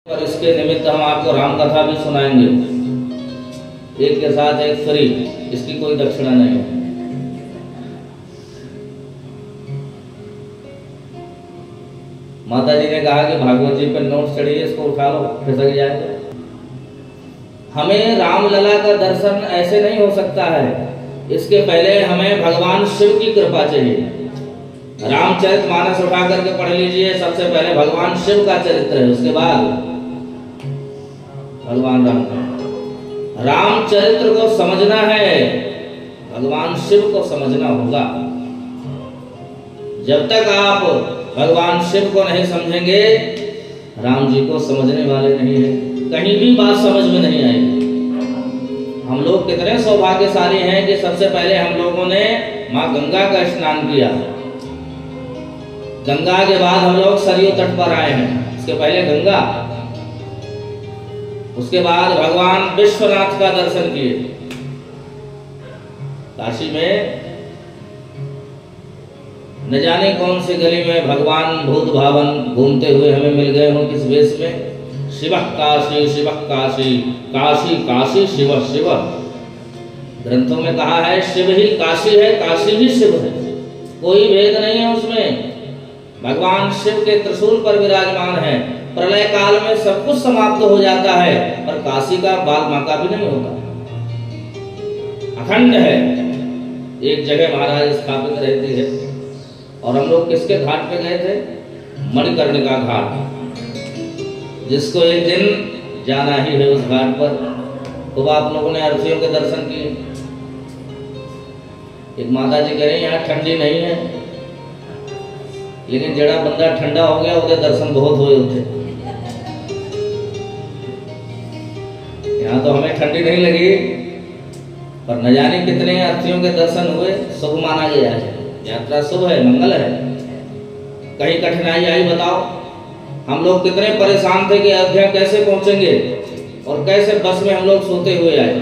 और इसके निमित्त हम आपको राम कथा भी सुनाएंगे, एक के साथ एक फ्री, इसकी कोई दक्षिणा नहीं है। माता जी ने कहा कि भागवत जी पर नोट चढ़िए, इसको उठा लो, खिसक जाएगा। हमें रामलला का दर्शन ऐसे नहीं हो सकता है, इसके पहले हमें भगवान शिव की कृपा चाहिए। रामचरितमानस उठा करके पढ़ लीजिए, सबसे पहले भगवान शिव का चरित्र है, उसके बाद भगवान राम का। रामचरित्र को समझना है, भगवान शिव को समझना होगा। जब तक आप भगवान शिव को नहीं समझेंगे, राम जी को समझने वाले नहीं है, कहीं भी बात समझ में नहीं आएगी। हम लोग कितने सौभाग्यशाली हैं कि सबसे पहले हम लोगों ने माँ गंगा का स्नान किया, गंगा के बाद हम लोग सरयू तट पर आए हैं, इसके पहले गंगा, उसके बाद भगवान विश्वनाथ का दर्शन किए। काशी में न जाने कौन सी गली में भगवान भूत भावन घूमते हुए हमें मिल गए हों, किस वेश में। शिवः काशी शिवः काशी, काशी काशी शिव शिव। ग्रंथों में कहा है शिव ही काशी है, काशी ही शिव है, कोई भेद नहीं है उसमें। भगवान शिव के त्रिशूल पर विराजमान है। प्रलय काल में सब कुछ समाप्त हो जाता है, पर काशी का बाल बांका भी नहीं होता, अखंड है, एक जगह महाराज स्थापित रहती है। और हम लोग किसके घाट पे गए थे? मणिकर्णिका घाट, जिसको एक दिन जाना ही है उस घाट पर। तो आप लोगों ने अर्थियों के दर्शन किए। एक माता जी कह रही यहाँ ठंडी नहीं है, लेकिन जड़ा बंदा ठंडा हो गया, उसके दर्शन बहुत हुए उठे। यहाँ तो हमें ठंडी नहीं लगी, पर न जाने कितने अर्थियों के दर्शन हुए। शुभ माना गया है, यात्रा शुभ है, मंगल है। कहीं कठिनाई आई बताओ? हम लोग कितने परेशान थे कि अयोध्या कैसे पहुंचेंगे, और कैसे बस में हम लोग सोते हुए आए।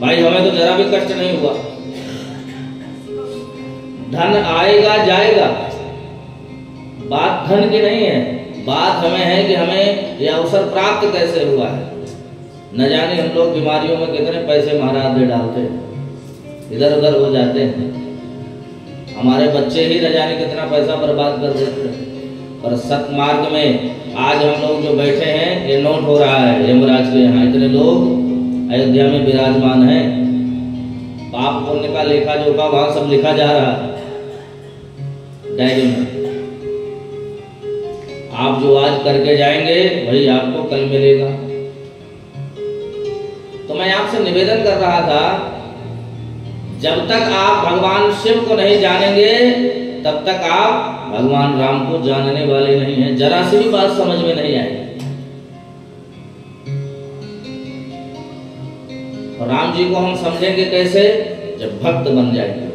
भाई हमें तो जरा भी कष्ट नहीं हुआ। धन आएगा जाएगा, बात धन की नहीं है, बात हमें है कि हमें यह अवसर प्राप्त कैसे हुआ है। न जाने हम लोग बीमारियों में कितने पैसे महाराज दे डालते हैं, इधर उधर हो जाते हैं। हमारे बच्चे ही न जाने कितना पैसा बर्बाद कर देते हैं। पर सतमार्ग में आज हम लोग जो बैठे हैं, ये नोट हो रहा है यमराज के यहाँ, इतने लोग अयोध्या में विराजमान हैं। पाप पुण्य का लेखा जोखा वहां सब लिखा जा रहा है डायरी में। आप जो आज करके जाएंगे वही आपको कल मिलेगा। तो मैं आपसे निवेदन कर रहा था, जब तक आप भगवान शिव को नहीं जानेंगे, तब तक आप भगवान राम को जानने वाले नहीं हैं। जरा सी भी बात समझ में नहीं आएगी। और राम जी को हम समझेंगे कैसे? जब भक्त बन जाएंगे।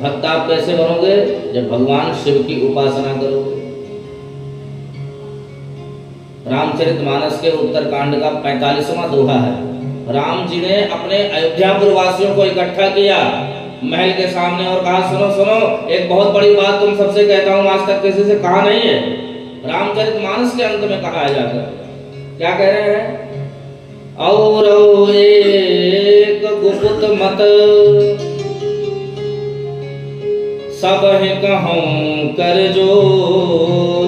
भक्त आप कैसे बनोगे? जब भगवान शिव की उपासना करोगे। रामचरितमानस के उत्तरकांड का 45वां दोहा है। राम जी ने अपने अयोध्यापुर वासियों को इकट्ठा किया महल के सामने और कहा, सुनो सुनो, एक बहुत बड़ी बात तुम सबसे कहता हूं, आज तक किसी से कहा नहीं है। रामचरितमानस के अंत में कहा जाकर क्या कह रहे हैं? और एक गुप्त मत सब कहूं कर जोर,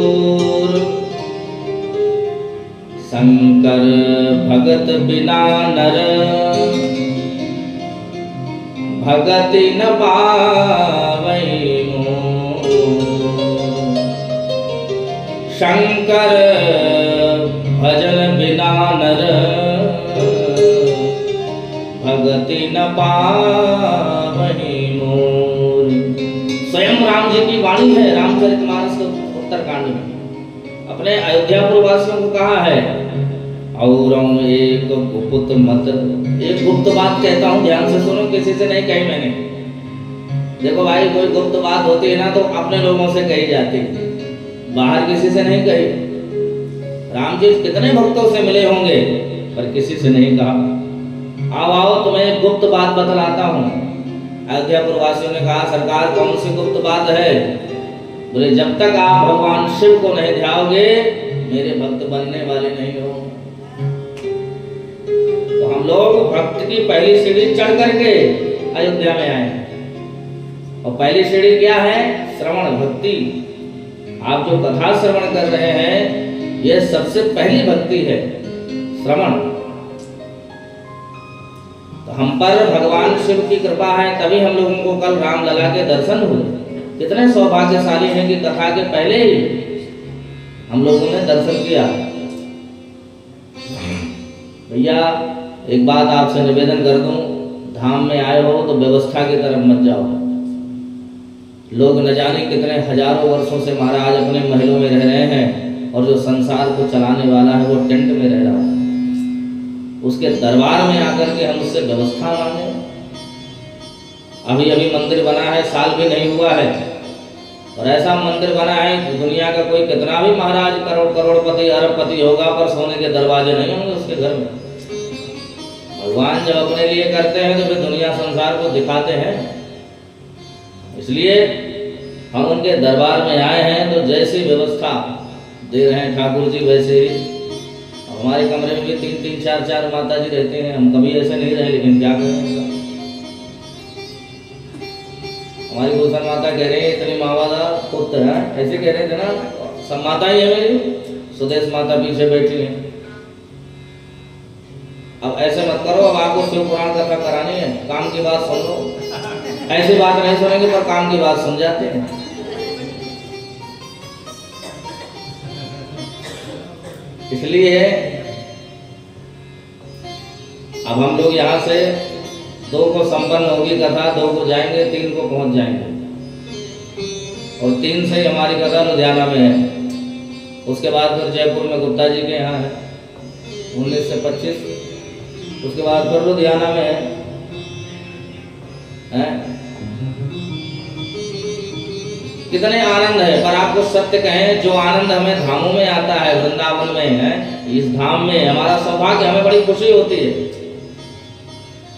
शंकर भगत बिना नर भगति न पावई मोर। शंकर भजन बिना नर भगति न पावई मोर। स्वयं राम जी की वाणी है रामचरितमानस के उत्तरकांड में। अपने अयोध्यापुर वासियों को कहा है, और एक गुप्त मत, एक गुप्त बात कहता हूं, ध्यान से सुनो, किसी से नहीं कही मैंने। देखो भाई, कोई गुप्त बात होती है ना तो अपने लोगों से कही जाती है, बाहर किसी से नहीं कही। राम जी कितने भक्तों से मिले होंगे, पर किसी से नहीं कहा। आओ आओ तुम्हें एक गुप्त बात बतलाता हूं। अयोध्यापुर वासियों ने कहा, सरकार कौन सी गुप्त बात है? बोले, जब तक आप भगवान शिव को नहीं ध्याओगे, मेरे भक्त बनने वाले नहीं हो। लोग भक्त की पहली सीढ़ी चढ़ करके अयोध्या में आए। और पहली सीढ़ी क्या है? श्रवण भक्ति। आप जो कथा श्रवण कर रहे हैं, यह सबसे पहली भक्ति है, श्रवण। तो हम पर भगवान शिव की कृपा है, तभी हम लोगों को कल रामलला के दर्शन हुए। कितने सौभाग्यशाली हैं कि कथा के पहले ही हम लोगों ने दर्शन किया। भैया एक बात आपसे निवेदन कर दूं, धाम में आए हो तो व्यवस्था की तरफ मत जाओ। लोग न जाने कितने हजारों वर्षों से महाराज अपने महलों में रह रहे हैं, और जो संसार को चलाने वाला है वो टेंट में रह रहा है। उसके दरबार में आकर के हम उससे व्यवस्था मांगे। अभी अभी मंदिर बना है, साल भी नहीं हुआ है, और ऐसा मंदिर बना है दुनिया का कोई कितना भी महाराज करोड़पति अरबपति होगा, पर सोने के दरवाजे नहीं होंगे उसके घर में। भगवान जब अपने लिए करते हैं तो फिर दुनिया संसार को दिखाते हैं। इसलिए हम उनके दरबार में आए हैं, तो जैसी व्यवस्था दे रहे हैं ठाकुर जी वैसे ही। हमारे कमरे में भी 3-3, 4-4 माता जी रहते हैं। हम कभी ऐसे नहीं रहे, लेकिन क्या करें। हमारी भूषण माता कह रही है इतनी मावादा पुत्र है, ऐसे कह रहे थे ना, सब माता ही है मेरी। सुदेश माता पीछे बैठी है। अब ऐसे मत करो, अब आपको शिव पुराण कथा करानी है, काम की बात सुन लो। ऐसी बात नहीं सुनेंगे, पर काम की बात सुन जाते हैं। इसलिए अब हम लोग यहाँ से 2 को संपन्न होगी कथा, 2 को जाएंगे, 3 को पहुंच जाएंगे, और 3 से हमारी कथा लुधियाना में है। उसके बाद फिर जयपुर में गुप्ता जी के यहाँ है 19 से 25। उसके बाद फिर लुधियाना में है। कितने आनंद है। पर आपको सत्य कहें, जो आनंद हमें धामों में आता है, वृंदावन में है, इस धाम में हमारा सौभाग्य, हमें बड़ी खुशी होती है।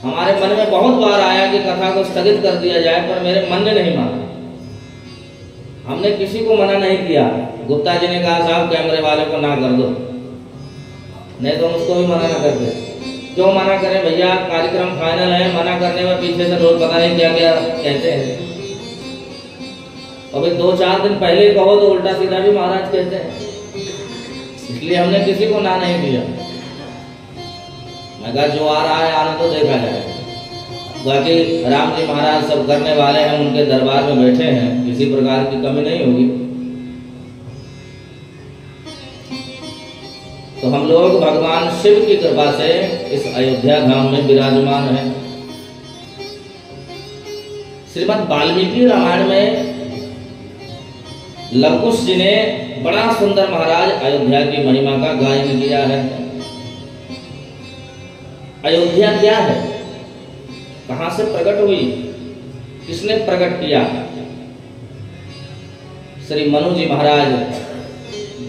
हमारे मन में बहुत बार आया कि कथा को स्थगित कर दिया जाए, पर मेरे मन ने नहीं माना। हमने किसी को मना नहीं किया। गुप्ता जी ने कहा साहब कैमरे वाले को ना कर दो, नहीं तो उसको भी मना ना कर दे। क्यों मना करें भैया, कार्यक्रम फाइनल है। मना करने में पीछे से लोग पता नहीं क्या क्या कहते हैं। अभी 2-4 दिन पहले कहो तो उल्टा सीधा भी महाराज कहते हैं। इसलिए हमने किसी को ना नहीं किया। मैं कहा जो आ रहा है आने तो देखा जाए। बाकी राम जी महाराज सब करने वाले हैं, उनके दरबार में बैठे हैं, किसी प्रकार की कमी नहीं होगी। तो हम लोग भगवान शिव की कृपा से इस अयोध्या धाम में विराजमान हैं। श्रीमद् वाल्मीकि रामायण में लवकुश जी ने बड़ा सुंदर महाराज अयोध्या की महिमा का गायन किया है। अयोध्या क्या है, कहां से प्रकट हुई, किसने प्रकट किया? श्री मनु जी महाराज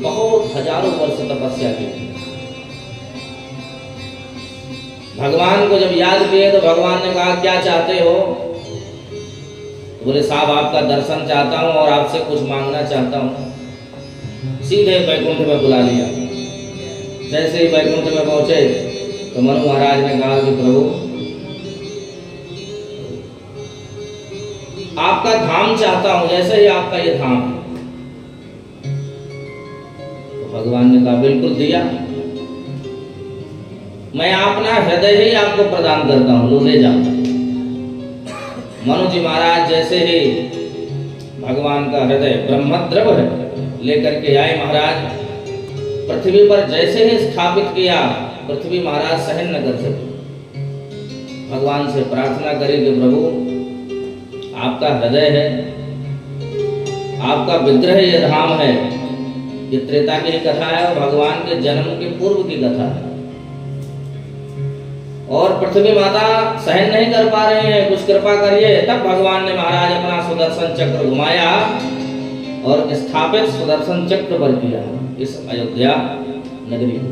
बहुत हजारों वर्ष तपस्या की। भगवान को जब याद किए तो भगवान ने कहा क्या चाहते हो? बोले साहब आपका दर्शन चाहता हूं और आपसे कुछ मांगना चाहता हूं। सीधे वैकुंठ में बुला लिया। जैसे ही वैकुंठ में पहुंचे तो मनु महाराज ने कहा कि प्रभु आपका धाम चाहता हूं, जैसे ही आपका ये धाम। तो भगवान ने कहा बिल्कुल दिया, मैं अपना हृदय ही आपको प्रदान करता हूं, लो ले जाओ। मनु जी महाराज जैसे ही भगवान का हृदय ब्रह्मद्रव है लेकर के आए महाराज, पृथ्वी पर जैसे ही स्थापित किया, पृथ्वी महाराज सहन न कर सके। भगवान से प्रार्थना करें कि प्रभु आपका हृदय है, आपका विग्रह ये धाम है। ये त्रेता की कथा है और भगवान के जन्म के पूर्व की कथा है। और पृथ्वी माता सहन नहीं कर पा रहे हैं, कुछ कृपा करिए। तब भगवान ने महाराज अपना सुदर्शन चक्र घुमाया और स्थापित सुदर्शन चक्र पर किया इस अयोध्या नगरी को।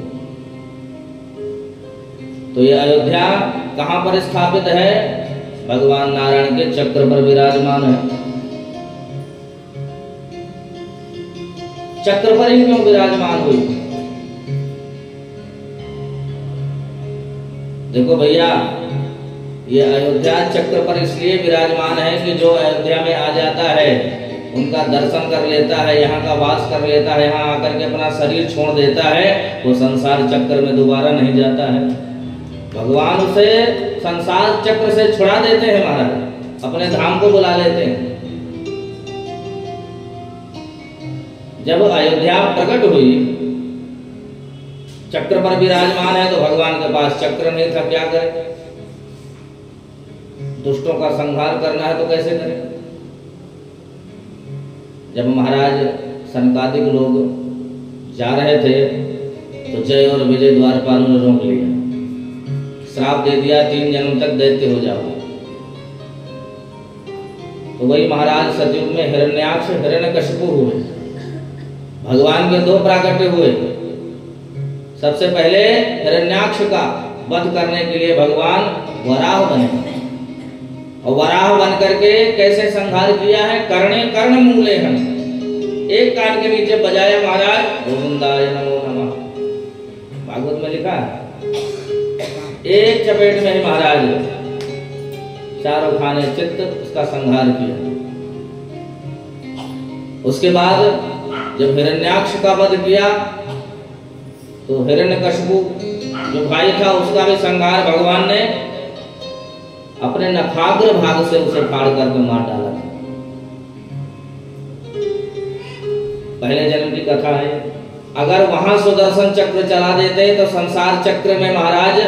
तो ये अयोध्या कहां पर स्थापित है? भगवान नारायण के चक्र पर विराजमान है। चक्र पर ही क्यों विराजमान हुई? देखो भैया, ये अयोध्या चक्र पर इसलिए विराजमान है कि जो अयोध्या में आ जाता है, उनका दर्शन कर लेता है, यहाँ का वास कर लेता है, यहाँ आकर के अपना शरीर छोड़ देता है, वो संसार चक्र में दोबारा नहीं जाता है। भगवान उसे संसार चक्र से छुड़ा देते हैं महाराज, अपने धाम को बुला लेते हैं। जब अयोध्या प्रकट हुई, चक्र पर विराजमान है, तो भगवान के पास चक्र नहीं था, क्या करे? दुष्टों का संहार करना है तो कैसे करें? जब महाराज सनकादिक लोग जा रहे थे तो जय और विजय द्वारपालों ने रोक लिया, श्राप दे दिया 3 जन्म तक दैत्य हो जाओ। तो वही महाराज सतयुग में हिरण्याक्ष हिरण्यकशिपु हुए, भगवान के 2 प्राकट्य हुए। सबसे पहले हिरण्याक्ष का वध करने के लिए भगवान वराह बने, और वराह बन करके कैसे संहार किया है? कर्णे कर्ण मूले हम, एक कान के नीचे बजाया महाराज गोविंदाय नमो नमः, भागवत में लिखा है। एक चपेट में ही महाराज चारों खाने चित्त उसका संहार किया। उसके बाद जब हिरण्याक्ष का वध किया तो हिरण्यकशिपु जो भाई था उसका भी संहार भगवान ने अपने नखाग्र भाग से उसे फाड़ करके मार डाला। पहले जन्म की कथा है। अगर वहां सुदर्शन चक्र चला देते तो संसार चक्र में महाराज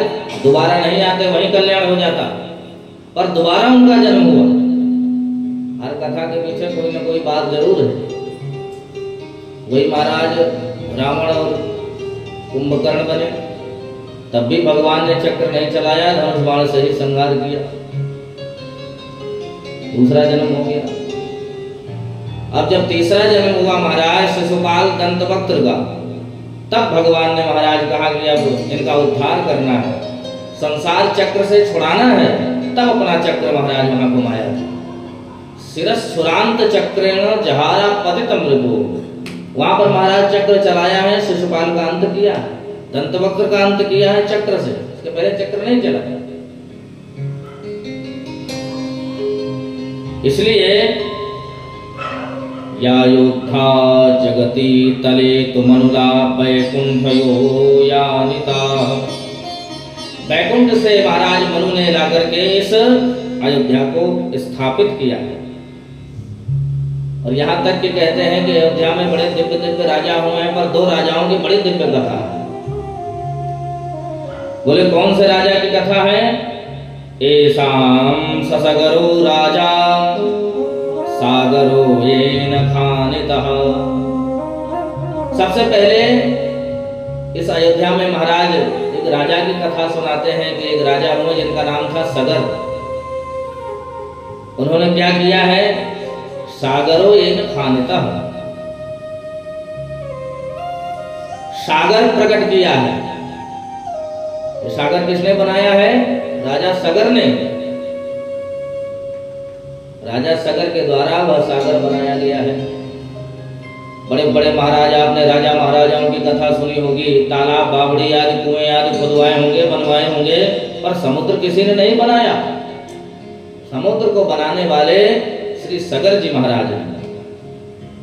दोबारा नहीं आते, वहीं कल्याण हो जाता, पर दोबारा उनका जन्म हुआ। हर कथा के पीछे कोई ना कोई बात जरूर है। वही महाराज रावण और कुंभकर्ण बने, तब भी भगवान ने चक्र नहीं चलाया, धनुष बाण से ही संहार किया, दूसरा जन्म हो गया। अब जब तीसरा जन्म हुआ महाराज शिशुपाल दंतवक्त्र का, तब भगवान ने महाराज कहा कि अब इनका उद्धार करना है, संसार चक्र से छुड़ाना है, तब अपना चक्र महाराज वहां घुमाया। शिरस्सुरांत चक्रेण जहारा पतितम मृगो, वहां पर महाराज चक्र चलाया है, शिशुपाल का अंत किया, दंतवक्त्र का अंत किया है चक्र से, इसके पहले चक्र नहीं चला। इसलिए या योद्धा जगति तले तो मनुला वैकुंठयो यानिता, वैकुंठ से महाराज मनु ने लाकर के इस अयोध्या को स्थापित किया है। और यहाँ तक कि कहते हैं कि अयोध्या में बड़े दिव्य दिव्य राजा हुए हैं, पर 2 राजाओं की बड़ी दिव्य कथा है। बोले कौन से राजा की कथा है? एषां ससगरो राजा सागरो येन खानितः। सबसे पहले इस अयोध्या में महाराज एक राजा की कथा सुनाते हैं कि एक राजा हुए जिनका नाम था सगर। उन्होंने क्या किया है? सागरो येन खानितः, सागर प्रकट किया है। सागर किसने बनाया है? राजा सगर ने। राजा सगर के द्वारा वह सागर बनाया गया है। बड़े बड़े महाराजा, आपने राजा महाराजाओं की कथा सुनी होगी, तालाब बावड़ी आदि कुएं आदि खुदवाए होंगे, बनवाए होंगे, पर समुद्र किसी ने नहीं बनाया। समुद्र को बनाने वाले श्री सगर जी महाराज हैं,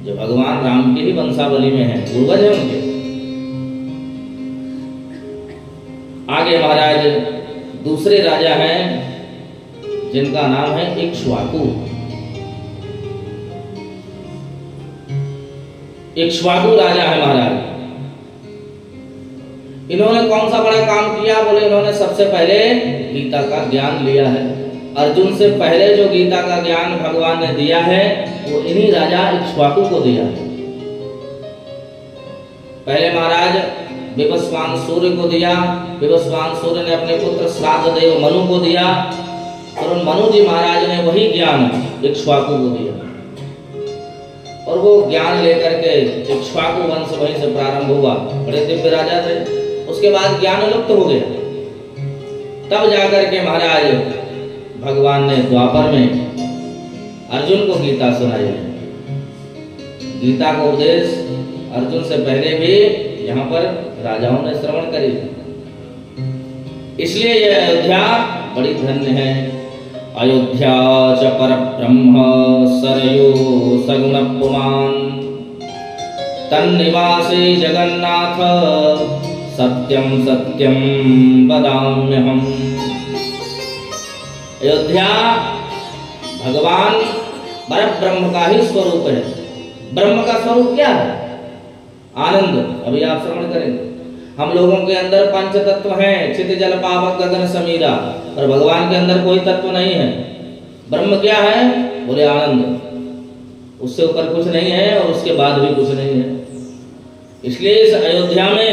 जो भगवान राम की ही वंशावली में हैं, पूर्वज हैं उनके। आगे महाराज दूसरे राजा हैं जिनका नाम है इक्ष्वाकु। इक्ष्वाकु राजा है महाराज। इन्होंने कौन सा बड़ा काम किया? बोले इन्होंने सबसे पहले गीता का ज्ञान लिया है। अर्जुन से पहले जो गीता का ज्ञान भगवान ने दिया है वो इन्हीं राजा इक्ष्वाकु को दिया है। पहले महाराज विवस्वान सूर्य को दिया, विवस्वान सूर्य ने अपने पुत्र श्राद्ध देव मनु को दिया, और मनु जी महाराज ने वही ज्ञान इक्ष्वाकु को दिया। और वो ज्ञान लेकर के इक्ष्वाकु वंश वहीं से प्रारंभ हुआ। बड़े दिव्य राजा थे। उसके बाद ज्ञान लुप्त हो गया। तब जाकर के महाराज भगवान ने द्वापर में अर्जुन को गीता सुनाई है। गीता का उपदेश अर्जुन से पहले भी यहाँ पर राजाओं ने श्रवण करी। इसलिए यह अयोध्या बड़ी धन्य है। अयोध्या च परब्रह्म सरयो सगुण पुमान तन्निवासी जगन्नाथ सत्यम सत्यम वदाम्यहम्। अयोध्या भगवान परब्रह्म का ही स्वरूप है। ब्रह्म का स्वरूप क्या है? आनंद। अभी आप श्रवण करेंगे। हम लोगों के अंदर पंच तत्व हैं, चित जल पावक गगन समीरा, पर भगवान के अंदर कोई तत्व नहीं है। ब्रह्म क्या है? बोले आनंद। उससे ऊपर कुछ नहीं है और उसके बाद भी कुछ नहीं है। इसलिए इस अयोध्या में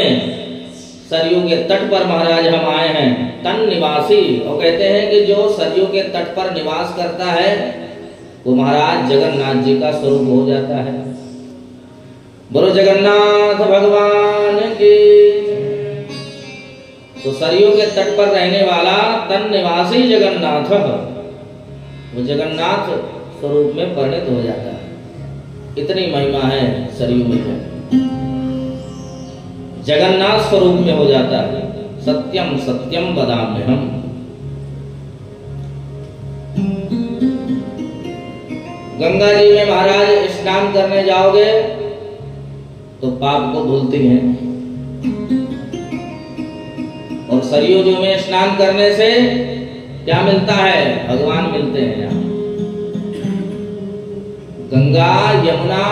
सरयू के तट पर महाराज हम आए हैं, तन निवासी। और कहते हैं कि जो सरयू के तट पर निवास करता है वो महाराज जगन्नाथ जी का स्वरूप हो जाता है। बोलो जगन्नाथ भगवान की। तो सरयू के तट पर रहने वाला तन निवासी जगन्नाथ, वो जगन्नाथ स्वरूप में परिणत हो जाता है। इतनी महिमा है सरयू में, जगन्नाथ स्वरूप में हो जाता है। सत्यम सत्यम वदाम्यहम्। गंगा जी में महाराज स्नान करने जाओगे तो पाप को धुलती हैं, और सरयू जी में स्नान करने से क्या मिलता है? भगवान मिलते हैं यहाँ। गंगा यमुना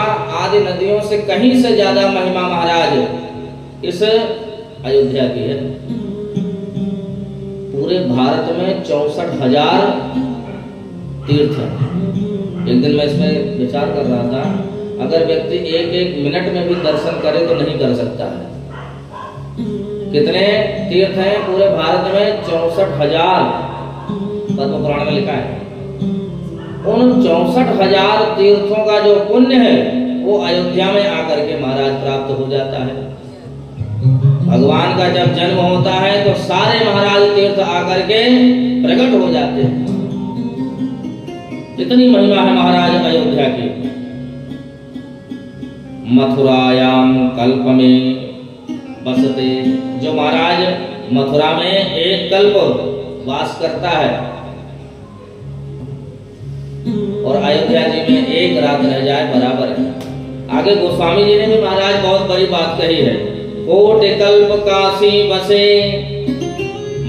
आदि नदियों से कहीं से ज्यादा महिमा महाराज इस अयोध्या की है। पूरे भारत में 64,000 तीर्थ हैं। एक दिन मैं इसमें विचार कर रहा था, अगर व्यक्ति एक एक मिनट में भी दर्शन करे तो नहीं कर सकता है। कितने तीर्थ हैं पूरे भारत में? 64,000 पद्म पुराण में लिखा है। उन 64,000 तीर्थों का जो पुण्य है वो अयोध्या में आकर के महाराज प्राप्त हो जाता है। भगवान का जब जन्म होता है तो सारे महाराज तीर्थ आकर के प्रकट हो जाते हैं। इतनी महिमा है महाराज अयोध्या की। मथुरायाम कल्प में बसते, जो महाराज मथुरा में एक कल्प वास करता है और अयोध्या जी में एक रात रह जाए बराबर है। आगे गोस्वामी जी ने भी महाराज बहुत बड़ी बात कही है। कोटि कल्प काशी बसे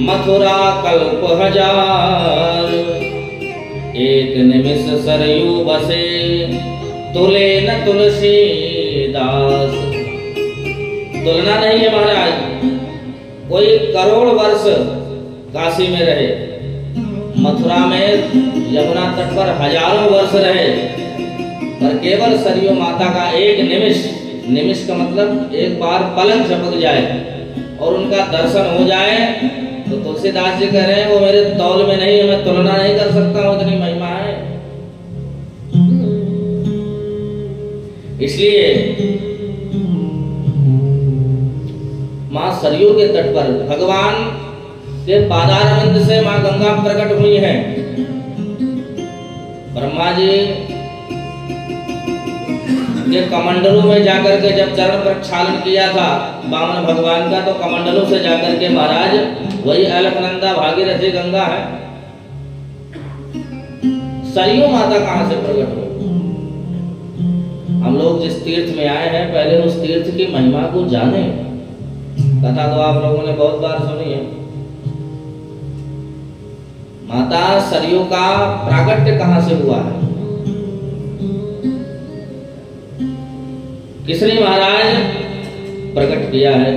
मथुरा कल्प हजार, एक निमिष सरयू बसे तुले न तुलसीदास। तुलना नहीं है महाराज, कोई करोड़ वर्ष काशी में रहे, मथुरा में यमुना तट पर हजारों वर्ष रहे, पर केवल सरयू माता का एक निमिष, निमिष का मतलब एक बार पलक झपक जाए और उनका दर्शन हो जाए तो तुलसीदास जी कह रहे हैं वो मेरे तौल में नहीं है, मैं तुलना नहीं कर सकता हूं, इतनी महिमा है। इसलिए मां सरयू के तट पर भगवान के पादारविंद से मां गंगा प्रकट हुई है। ब्रह्मा जी के कमंडलों में जाकर के जब चरण प्रक्षालन किया था वामन भगवान का, तो कमंडलों से जाकर के महाराज वही अलकनंदा भागीरथी गंगा है। सरयू माता कहां से प्रकट हुई? हम लोग जिस तीर्थ में आए हैं पहले उस तीर्थ की महिमा को जाने। कथा तो आप लोगों ने बहुत बार सुनी है। माता सरयू का प्राकट्य कहां से हुआ है? किसने महाराज प्रकट किया है?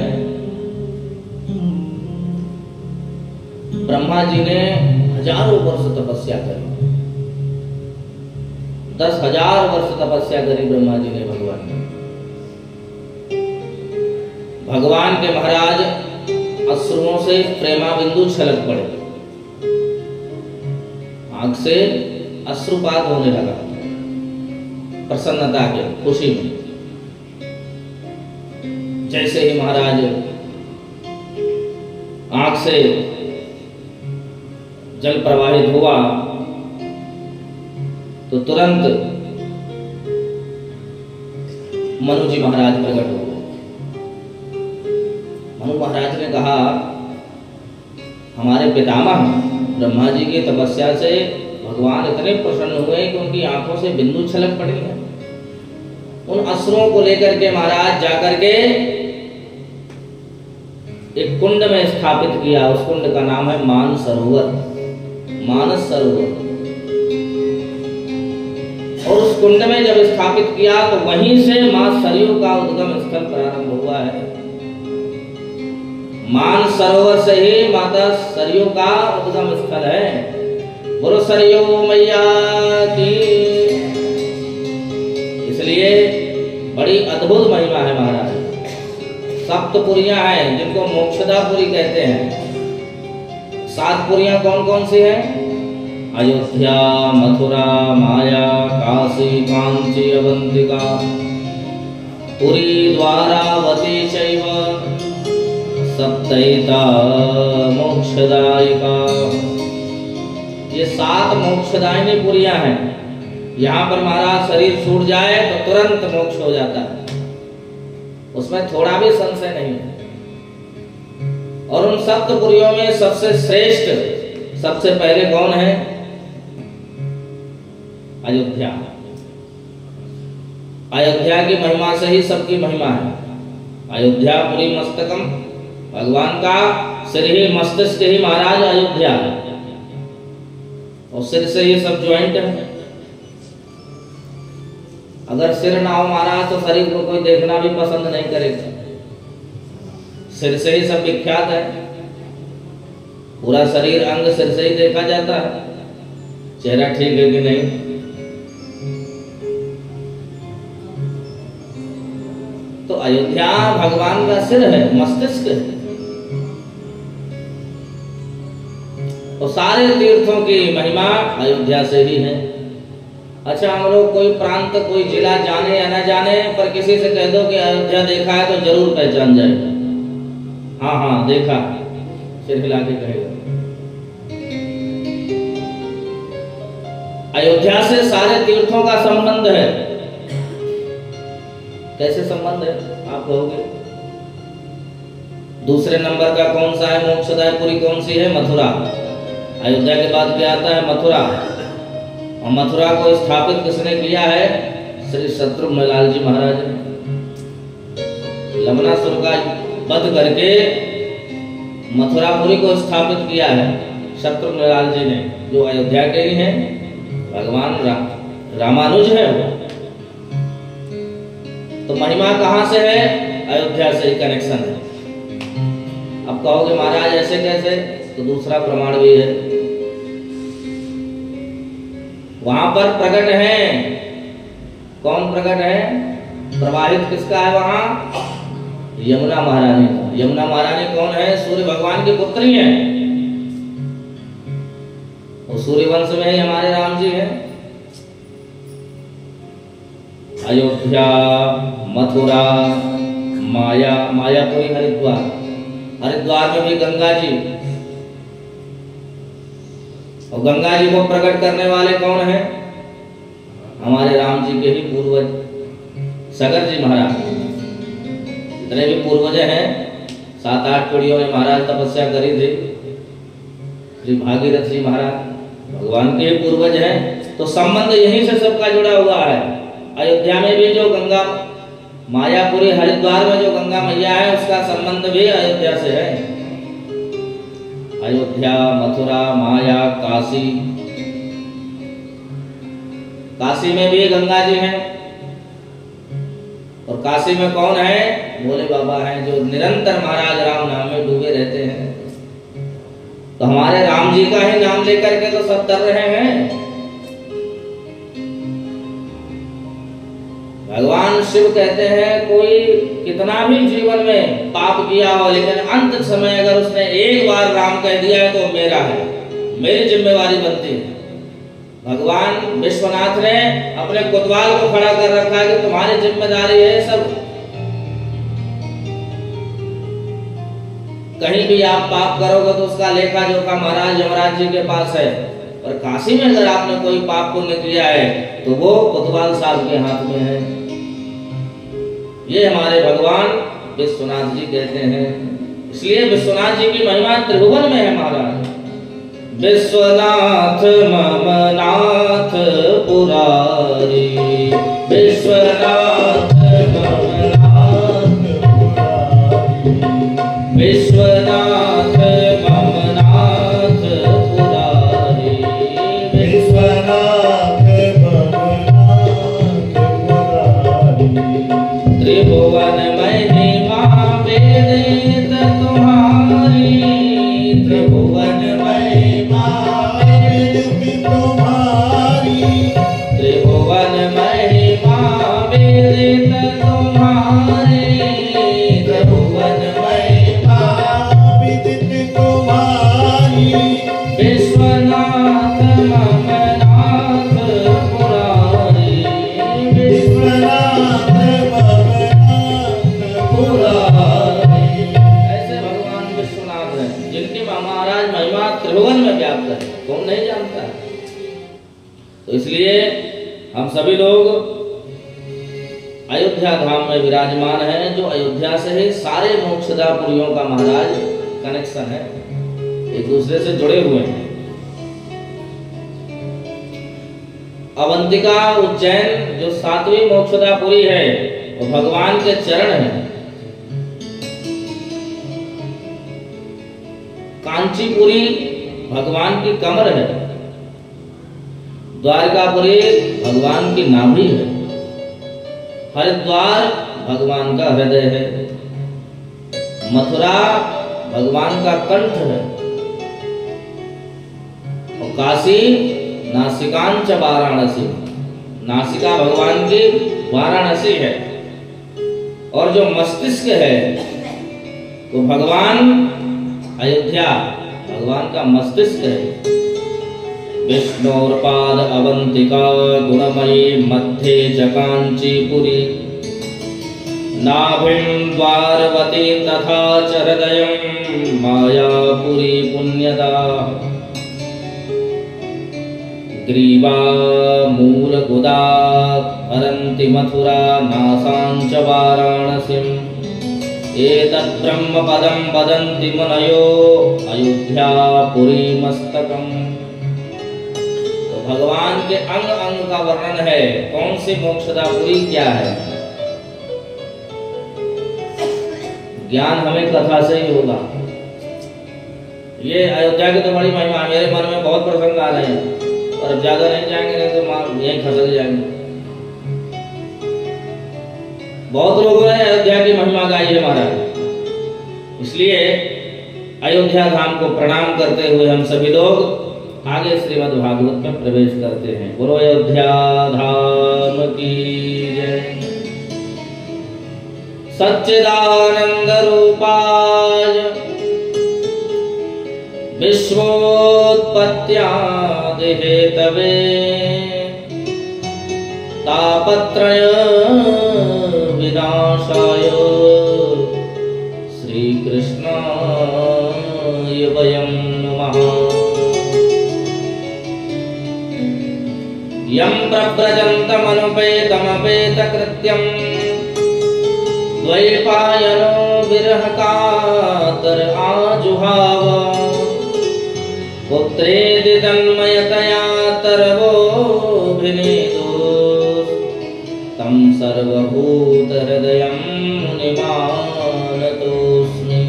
ब्रह्मा जी ने हजारों वर्ष तपस्या करी, 10,000 वर्ष तपस्या करी ब्रह्मा जी ने भगवान ने। भगवान के महाराज अश्रुओं से प्रेमाबिंदु छलक पड़े, आंख से अश्रुपात होने लगा प्रसन्नता के, खुशी में। जैसे ही महाराज आंख से जल प्रवाहित हुआ तो तुरंत मनु जी महाराज प्रकट हो गए। मनु महाराज ने कहा हमारे पितामह ब्रह्मा जी की तपस्या से भगवान इतने प्रसन्न हुए कि उनकी आंखों से बिंदु छलक पड़ी है। उन असुरों को लेकर के महाराज जाकर के एक कुंड में स्थापित किया। उस कुंड का नाम है मानस सरोवर, मानस सरोवर। और उस कुंड में जब स्थापित किया तो वहीं से मां सरयू का उद्गम स्थल प्रारंभ हुआ है। मान सरोवर से ही माता सरयू का उद्गम स्थल है। बोलो सरयू मैया की। इसलिए बड़ी अद्भुत महिमा है महाराज। सप्तपुरियां हैं जिनको मोक्षदापुरी कहते हैं। 7 पुरियां कौन कौन सी हैं? अयोध्या, मथुरा, माया, काशी, कांची, अवंतिका, पुरी, द्वारावती चैव सप्तैता मोक्षदायिका। ये 7 मोक्षदायिनी पुरियां हैं। यहाँ पर महाराज शरीर छूट जाए तो तुरंत मोक्ष हो जाता है, उसमें थोड़ा भी संशय नहीं है। और उन सप्तपुरियों में सबसे श्रेष्ठ सबसे पहले कौन है? अयोध्या। अयोध्या की महिमा से ही सबकी महिमा है। अयोध्या पुरी मस्तकम, भगवान का सिर ही मस्तिष्क ही महाराज अयोध्या है, और सिर से ही सब ज्वाइंट है। अगर सिर ना हो महाराज तो शरीर को कोई देखना भी पसंद नहीं करेगा। सिर से ही सब विख्यात है। पूरा शरीर अंग सिर से ही देखा जाता है, चेहरा ठीक है कि नहीं। तो अयोध्या भगवान का सिर है, मस्तिष्क है। और सारे तीर्थों की महिमा अयोध्या से ही है। अच्छा, हम लोग कोई प्रांत कोई जिला जाने या न जाने, पर किसी से कह दो कि अयोध्या देखा है तो जरूर पहचान जाएगा। हाँ हाँ देखा, सिर हिला के कहेगा। अयोध्या से सारे तीर्थों का संबंध है। कैसे संबंध है आप कहोगे? दूसरे नंबर का कौन सा है? मोक्षदायपुरी कौन सी है? मथुरा। अयोध्या के बाद क्या आता है? मथुरा। और मथुरा को स्थापित किसने किया है? श्री शत्रुघ्न जी महाराज ने। लवणासुर का वध करके मथुरापुरी को स्थापित किया है शत्रुघ्न जी ने, जो अयोध्या के ही हैं। भगवान रामानुज है वो। तो महिमा कहां से है? अयोध्या से ही कनेक्शन है। अब कहोगे महाराज ऐसे कैसे? तो दूसरा प्रमाण भी है। वहां पर प्रकट है। कौन प्रकट है? प्रवाहित किसका है वहां? यमुना महारानी का। यमुना महारानी कौन है? सूर्य भगवान की पुत्री है। और सूर्य वंश में ही हमारे राम जी हैं। अयोध्या, मथुरा, माया, मायापुरी, हरिद्वार। हरिद्वार में भी गंगा जी। और गंगा जी को प्रकट करने वाले कौन हैं? हमारे राम जी के ही पूर्वज सगर जी महाराज। जितने भी पूर्वज हैं, 7-8 पीढ़ियों में महाराज तपस्या करी थी। श्री भागीरथ जी महाराज भगवान के ही पूर्वज हैं। तो संबंध यहीं से सबका जुड़ा हुआ है। अयोध्या में भी जो गंगा, मायापुरी हरिद्वार में जो गंगा मैया है, उसका संबंध भी अयोध्या से है। अयोध्या, मथुरा, माया, काशी। काशी में भी गंगा जी हैं। और काशी में कौन है? भोले बाबा हैं, जो निरंतर महाराज राम नाम में डूबे रहते हैं। तो हमारे राम जी का ही नाम लेकर के तो सब तर रहे हैं। भगवान शिव कहते हैं कोई कितना भी जीवन में पाप किया हो, लेकिन अंत समय अगर उसने एक बार राम कह दिया है तो मेरा है, मेरी जिम्मेवारी बनती है। भगवान विश्वनाथ ने अपने कोतवाल को खड़ा कर रखा है कि तुम्हारी जिम्मेदारी है सब। कहीं भी आप पाप करोगे तो उसका लेखा जोखा महाराज यमराज जी के पास है। और काशी में अगर आपने कोई पाप पुण्य किया है तो वो कोतवाल साहब के हाथ में है। ये हमारे भगवान विश्वनाथ जी कहते हैं। इसलिए विश्वनाथ जी की महिमा त्रिभुवन में है महाराज। विश्वनाथ मम नाथ पुरारी, विश्वनाथ मम नाथ पुरारी, विश्वनाथ मम नाथ पुरारी, विश्वनाथ मम नाथ पुरारी। त्रिभुवन महिमा वेद तुम्हारी, त्रिभुवन महिमा वेद तुम्हारी, त्रिभुवन महिमा वेद तुम्हारी, त्रिभुवन महिमा वेद तुम्हारी। विश्वनाथ मम नाथ पुरारी, विश्वनाथ मम नाथ पुरारी। ऐसे भगवान विश्वनाथ हैं जिनकी महाराज महिमा त्रिभुवन में व्याप्त है, कौन नहीं जानता है। तो इसलिए हम सभी लोग अयोध्या धाम में विराजमान हैं, जो अयोध्या से ही सारे मोक्षदापुरियों का महाराज कनेक्शन है, एक दूसरे से जुड़े हुए हैं। अवंतिका उज्जैन जो 7वीं मोक्षदापुरी है वो भगवान के चरण है। कांचीपुरी भगवान की कमर है, द्वारकापुरी भगवान की नाभि है, हरिद्वार भगवान का हृदय है, मथुरा भगवान का कंठ है, और काशी नासिकांच वाराणसी, नासिका भगवान की वाराणसी है, और जो मस्तिष्क है वो भगवान अयोध्या भगवान का मस्तिष्क है। विष्णोर्पाद अवंतिका गुणमयी मध्ये च कांचीपुरी, नाभिं द्वारवती तथा च हृदयं मायापुरी पुण्यदा। ग्रीवा मूलगुदा हरन्ति मथुरा नासां च वाराणसीम्, एतत् ब्रह्मपदं वदन्ति मुनयो अयोध्यापुरी मस्तकम्। तो भगवान के अंग अंग का वर्णन है, कौन सी मोक्षदापुरी क्या है। ज्ञान हमें कथा से ही होगा। ये अयोध्या की तो बड़ी महिमा, मेरे मन में बहुत प्रसंग आ रहे हैं, और अब ज्यादा नहीं जाएंगे, नहीं तो यहीं खसक जाएंगे। बहुत लोगों ने अयोध्या की महिमा गाई है महाराज, इसलिए अयोध्या धाम को प्रणाम करते हुए हम सभी लोग आगे श्रीमद् भागवत में प्रवेश करते हैं। बोलो अयोध्या धाम की जय। सच्चिदानंद रूपाय विश्वोत्पत्त्यादि हेतवे तापत्रय विनाशाय श्री कृष्णाय वयं नमः। यं प्रव्रजन्तमनुपेतमपेतकृत्यं द्वैपायनो विरहकातर आजुहाव। पुत्रेति तन्मयतया तरवोऽभिनेदो तं सर्वभूतहृदयं मुनिमानतोऽस्मि।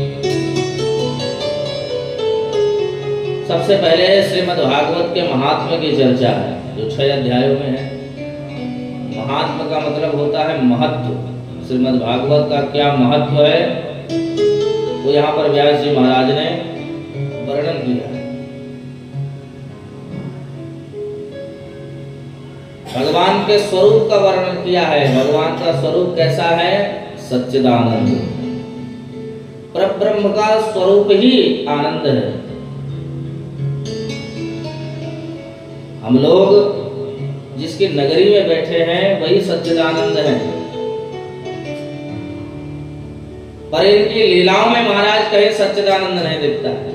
सबसे पहले श्रीमद् भागवत के महात्म्य की चर्चा है, जो 6 अध्यायों में है। महात्म्य का मतलब होता है महत्व। श्रीमद् भागवत का क्या महत्व है वो यहाँ पर व्यास जी महाराज ने वर्णन किया है। भगवान के स्वरूप का वर्णन किया है। भगवान का स्वरूप कैसा है? सच्चिदानंद। परब्रह्म का स्वरूप ही आनंद है। हम लोग जिसकी नगरी में बैठे हैं वही सच्चिदानंद है, पर इनकी लीलाओं में महाराज कहीं सच्चिदानंद नहीं दिखता है।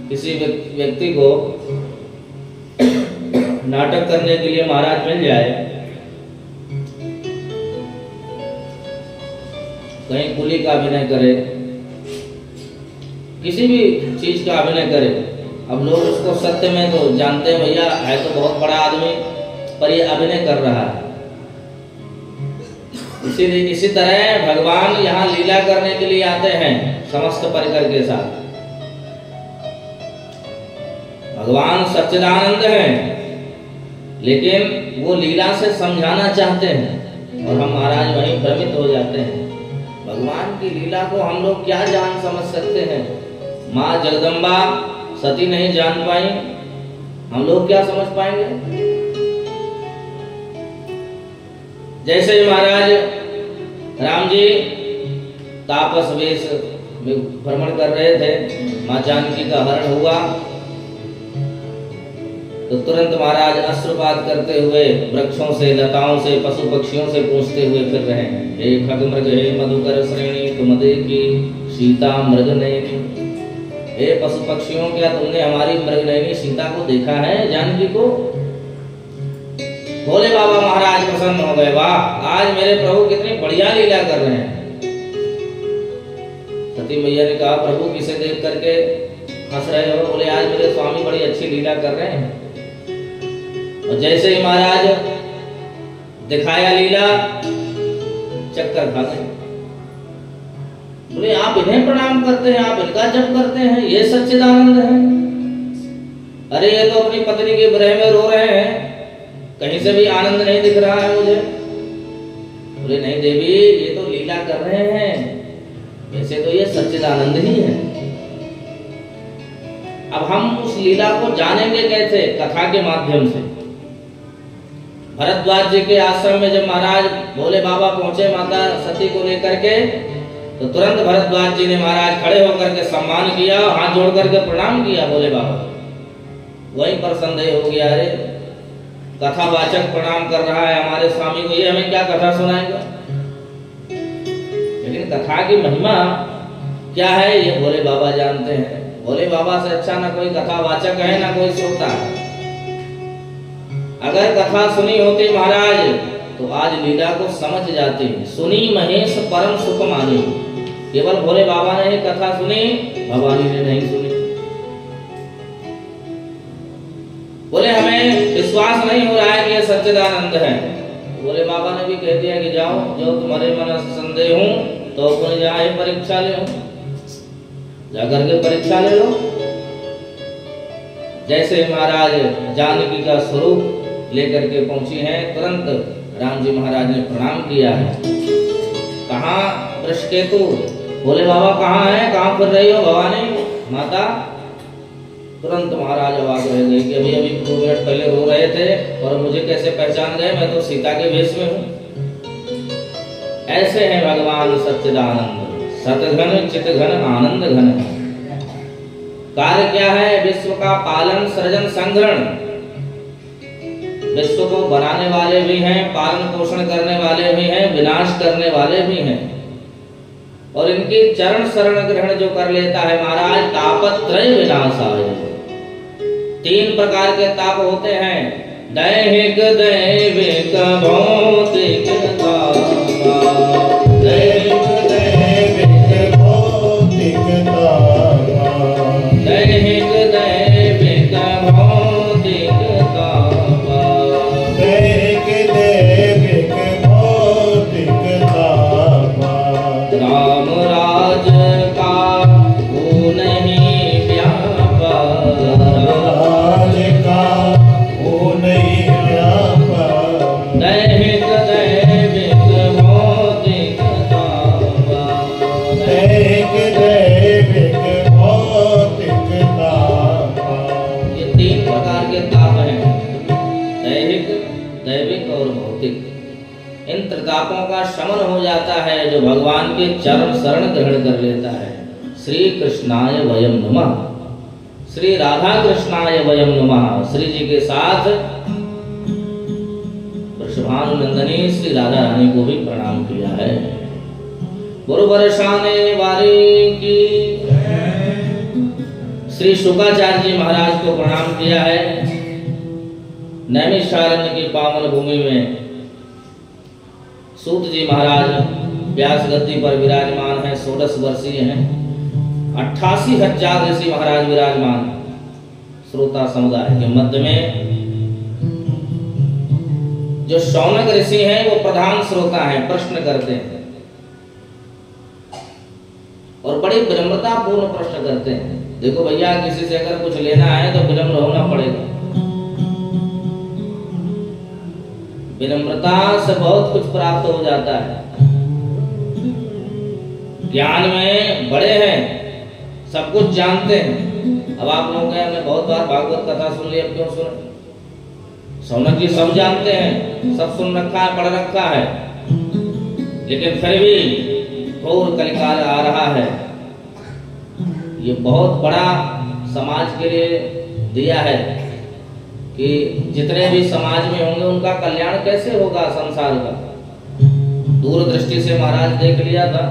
किसी व्यक्ति को नाटक करने के लिए महाराज मिल जाए, कहीं कुली का अभिनय करे, किसी भी चीज का अभिनय करे। अब लोग उसको सत्य में तो जानते हैं, भैया है तो बहुत बड़ा आदमी, पर ये अभिनय कर रहा है। इसीलिए इसी तरह भगवान यहाँ लीला करने के लिए आते हैं समस्त परिकर के साथ। भगवान सच्चिदानंद हैं, लेकिन वो लीला से समझाना चाहते हैं और हम महाराज वहीं भ्रमित हो जाते हैं। भगवान की लीला को हम लोग क्या जान समझ सकते हैं? माँ जगदम्बा सती नहीं जान पाई, हम लोग क्या समझ पाएंगे? जैसे महाराज राम जी तापस वेश में भ्रमण कर रहे थे, माँ जानकी का हरण हुआ तो तुरंत महाराज अश्रुपात करते हुए वृक्षों से, लताओं से, पशु पक्षियों से पूछते हुए फिर रहे हैं, हे खग मृग हे मधुकर श्रेणी तुम देखी सीता मृग नयनी। हे पशु पक्षियों, क्या तुमने हमारी मृग नयनी सीता को देखा है, जानकी को? भोले बाबा महाराज प्रसन्न हो गए, वाह आज मेरे प्रभु कितनी बढ़िया लीला कर रहे हैं। सती मैया ने कहा, प्रभु किसे देख करके हंस रहे हो? बोले आज मेरे स्वामी बड़ी अच्छी लीला कर रहे हैं। और जैसे ही महाराज दिखाया लीला, चक्कर खा गए। बोले आप इन्हें प्रणाम करते हैं, आप इनका जप करते हैं, ये सच्चिदानंद है? अरे ये तो अपनी पत्नी के विरह में रो रहे हैं, कहीं से भी आनंद नहीं दिख रहा है मुझे। बोले नहीं देवी, ये तो लीला कर रहे हैं, वैसे तो ये सच्चिदानंद ही है। अब हम उस लीला को जानेंगे कैसे? कथा के माध्यम से। भरद्वाज जी के आश्रम में जब महाराज भोले बाबा पहुंचे माता सती को लेकर के, तो तुरंत भरद्वाज जी ने महाराज खड़े होकर के सम्मान किया, हाथ जोड़ करके प्रणाम किया भोले बाबा। वहीं पर संदेह हो गया, अरे कथावाचक प्रणाम कर रहा है हमारे स्वामी को, ये हमें क्या कथा सुनाएगा? लेकिन कथा की महिमा क्या है ये भोले बाबा जानते हैं। भोले बाबा से अच्छा ना कोई कथावाचक है ना कोई श्रोता है। अगर कथा सुनी होती महाराज तो आज लीला को समझ जाते। सुनी महेश परम सुख मानी, केवल भोले बाबा ने ही कथा सुनी, भवानी ने नहीं सुनी। बोले हमें विश्वास नहीं हो रहा है कि ये सच्चिदानंद है। बोले बाबा ने भी कह दिया कि जाओ, जो तुम्हारे मन से संदेह हो तो अपने जाए परीक्षा ले, जाकर के परीक्षा ले लो। जैसे महाराज जानकी का स्वरूप लेकर के पहुंची हैं, तुरंत राम जी महाराज ने प्रणाम किया है। कहाँ वृषकेतु? बोले बाबा कहाँ है, कहाँ फिर रही हो भवानी माता? तुरंत महाराज अवाक रह गए कि अभी अभी 2 मिनट पहले रो रहे थे और मुझे कैसे पहचान गए, मैं तो सीता के वेश में हूँ। ऐसे हैं भगवान सच्चिदानंद, सतघन चितघन आनंद घन। कार्य क्या है? विश्व का पालन सृजन संग्रहण। विश्व को बनाने वाले भी हैं, पालन पोषण करने वाले भी हैं, विनाश करने वाले भी हैं। और इनकी चरण शरण ग्रहण जो कर लेता है महाराज, तापत्रय विनाशाय। 3 प्रकार के ताप होते हैं, दैहिक दैविक भौतिक ताप। दैहिक दैविक भौतिक ताप। दैहिक दैविक भौतिक ताप। दैहिक दैविक भौतिक ताप। राम राज का वो नहीं व्यापा, राज का वो नहीं व्यापा। दैहिक दैविक भौतिक ताप। दैहिक दैविक भौतिक ताप। ये 3 प्रकार के ताप हैं, दैहिक दैविक और भौतिक। इन त्रितापों का शमन हो जाता है जो भगवान के चरण शरण ग्रहण कर लेता है। श्री कृष्णाय वयम नमः, श्री राधा कृष्णाय वयम नमः। श्री जी के साथ वृषभानुनंदनी श्री राधा रानी को भी प्रणाम किया है। गुरु बरसाने वाली की। श्री शुकाचार्य जी महाराज को प्रणाम किया है। नैमिषारण्य की पावन भूमि में सूत जी महाराज व्यास गद्दी पर विराजमान हैं, 16 वर्षीय हैं। 88,000 ऋषि महाराज विराजमान श्रोता समुदाय के मध्य में। जो शौनक ऋषि हैं वो प्रधान श्रोता हैं, प्रश्न करते हैं और बड़ी विनम्रता पूर्ण प्रश्न करते हैं। देखो भैया, किसी से अगर कुछ लेना है तो विनम्र होना पड़ेगा। विनम्रता से बहुत कुछ प्राप्त हो जाता है। ज्ञान में बड़े हैं, सब कुछ जानते हैं। अब आप लोग हमने बहुत बार भागवत कथा सुन ली, अब क्यों सुने? शौनक जी सब जानते हैं, सब सुन रखा है, पढ़ रखा है, लेकिन फिर भी घोर कलिकाल आ रहा है। ये बहुत बड़ा समाज के लिए दिया है कि जितने भी समाज में होंगे उनका कल्याण कैसे होगा संसार का। दूरदृष्टि से महाराज देख लिया था।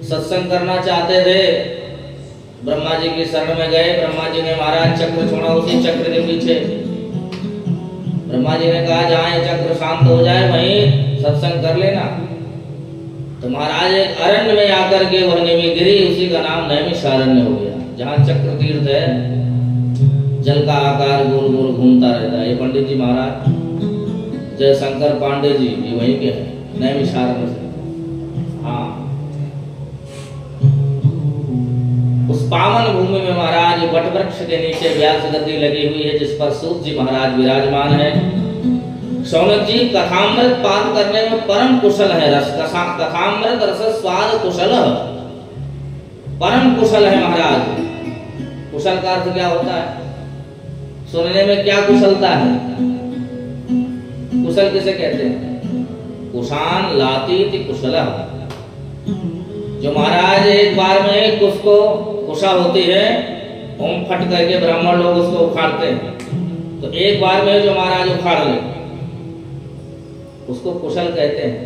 सत्संग करना चाहते थे, ब्रह्मा जी की शरण में गए। ब्रह्मा जी ने महाराज चक्र छोड़ा, उसी चक्र के पीछे ब्रह्मा जी ने कहा जहाँ ये चक्र शांत हो जाए वहीं सत्संग कर लेना। तो महाराज एक अरण्य में आकर के वह गिरी, उसी का नाम नैमिषारण्य हो गया। जहाँ चक्र तीर्थ है, जल का आकार गोल गोल घूमता रहता है। ये पंडित जी महाराज जय शंकर पांडे जी भी वहीं के हैं, नैमिषारण्य से। हाँ, उस पावन भूमि में महाराज वट वृक्ष के नीचे व्यास गद्दी लगी हुई है, जिस पर सूत जी महाराज विराजमान है। शौनक जी कथामृत पान करने में परम कुशल है। कथामृत रस स्वाद कुशल, परम कुशल है महाराज। कुशल का अर्थ क्या होता है? सुनने में क्या कुशलता है? कुशल किसे कहते हैं? कुशान लातीति कुशलः। जो महाराज एक बार में कुश को कुशा होती है, ओम फट करके ब्राह्मण लोग उसको उखाड़ते हैं, तो एक बार में जो महाराज उखाड़ ले उसको कुशल कहते हैं।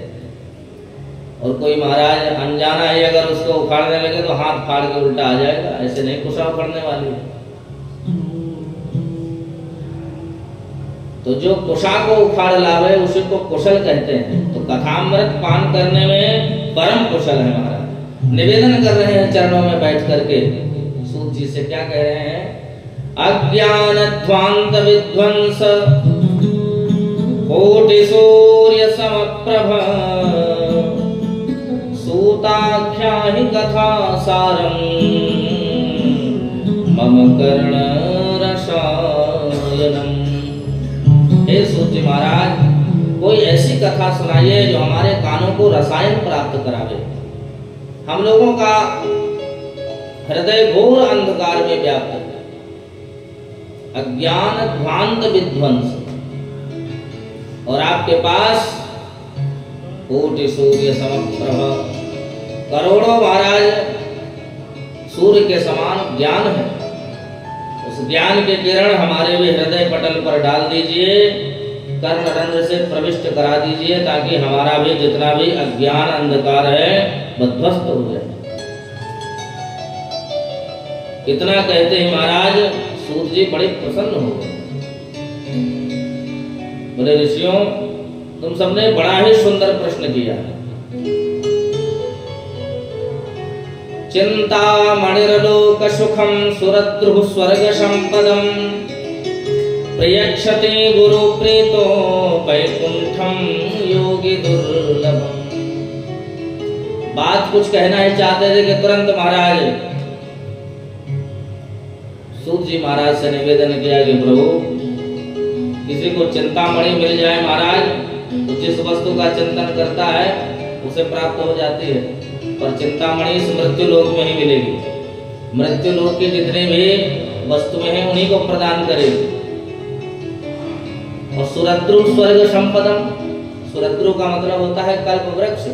और कोई महाराज अनजाना है, अगर उसको उखाड़ने लगे तो हाथ फाड़ के उल्टा आ जाएगा। ऐसे नहीं कुशा उखाड़ने वाली है। तो जो कुशा को उखाड़ लावे उसी को कुशल कहते हैं। तो कथामृत पान करने में परम कुशल है महाराज। निवेदन कर रहे हैं चरणों में बैठ करके। सूत जी से क्या कह रहे हैं? अज्ञान ध्वांत विध्वंस कोटि सूर्य समप्रभ सूताख्याहि कथा सारम मम कर्ण रसायनम। हे सूत जी महाराज, कोई ऐसी कथा सुनाइए जो हमारे कानों को रसायन प्राप्त करावे। हम लोगों का हृदय घोर अंधकार में व्याप्त है। अज्ञान ध्वांत विध्वंस, और आपके पास कोटि सूर्य समप्रभ, करोड़ों महाराज सूर्य के समान ज्ञान है। उस ज्ञान के किरण हमारे भी हृदय पटल पर डाल दीजिए, कर्ण रंध्र से प्रविष्ट करा दीजिए, ताकि हमारा भी जितना भी अज्ञान अंधकार है वह ध्वस्त हो जाए। इतना कहते ही महाराज सूत जी बड़े प्रसन्न हो गए। बोले ऋषियों, तुम सबने बड़ा ही सुंदर प्रश्न किया। चिंता मणिरलोक सुखम सुरद्रुः स्वर्ग संपदम प्रयक्षते गुरु प्रीतो वैकुंठम योगी दुर्लभम। बात कुछ कहना ही चाहते थे कि तुरंत महाराज सूत जी महाराज से निवेदन किया कि प्रभु, किसी को चिंतामणि मिल जाए महाराज, तो जिस वस्तु का चिंतन करता है उसे प्राप्त हो जाती है। पर चिंतामणि इस मृत्यु लोक में ही मिलेगी। मृत्यु लोक की जितनी भी वस्तुएं हैं उन्हीं को प्रदान करेगी। और सुरद्रु स्वर्ग संपदम, सुरद्रु का मतलब होता है कल्प वृक्ष।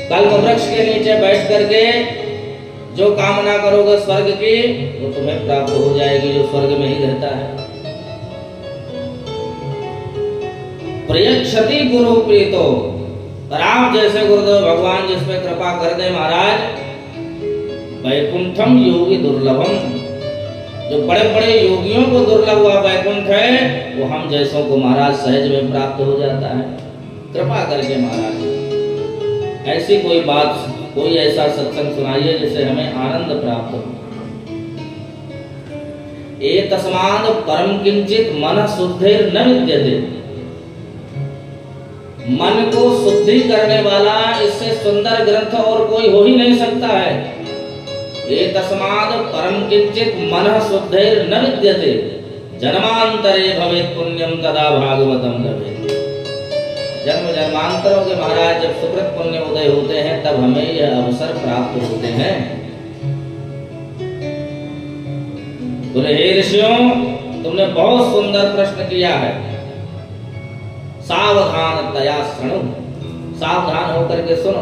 कल्प वृक्ष के नीचे बैठ करके जो कामना करोगे स्वर्ग की, वो तुम्हें प्राप्त हो जाएगी, जो स्वर्ग में ही रहता है। प्रयक्षति गुरु प्रीतो, और आप जैसे गुरुदेव भगवान जिस पे कृपा कर दे महाराज, वैकुंठम योगी दुर्लभम, जो बड़े बड़े योगियों को दुर्लभ हुआ वैकुंठ है, वो हम जैसों को महाराज सहज में प्राप्त हो जाता है। कृपा करके महाराज ऐसी कोई बात कोई ऐसा सत्संग सुनाइए जिससे हमें आनंद प्राप्त हो। एतस्माद् परम किंचित मन शुद्धिर न विद्यते। मन को शुद्धि करने वाला इससे सुंदर ग्रंथ और कोई हो ही नहीं सकता है। एतस्माद् परम किंचित मन शुद्धिर न विद्यते। जन्मांतरे भवेत् पुण्यम तदा भागवतम लभेत्। जन्म जन्मांतरों के महाराज जब सुकृत पुण्य उदय होते हैं तब हमें यह अवसर प्राप्त होते हैं। बोले हे ऋषियों, तुमने बहुत सुंदर प्रश्न किया है। सावधानतया शृणु, सावधान होकर के सुनो,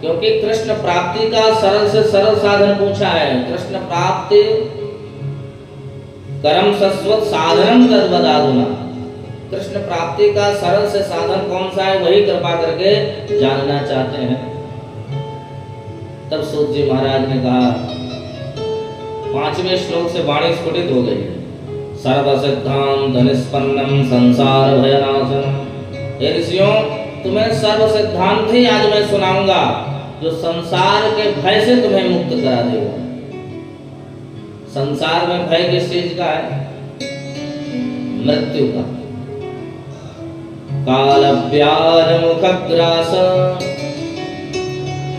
क्योंकि कृष्ण प्राप्ति का सरल से सरल साधन पूछा है। कृष्ण प्राप्ति कर्म सस्वत साधनम तद्वदाधुना। कृष्ण प्राप्ति का सरल से साधन कौन सा है, वही कृपा करके जानना चाहते हैं। तब सूत जी महाराज ने कहा, 5वें श्लोक से वाणी स्फुटित हो गई। सर्व सिद्धांत निष्पन्नम संसार भयनाशनम। हे ऋषियों, तुम्हें सर्व सिद्धांत ही आज मैं सुनाऊंगा जो संसार के भय से तुम्हें मुक्त करा देगा। संसार में भय किस चीज का है? मृत्यु का। काल व्याध मुखग्रास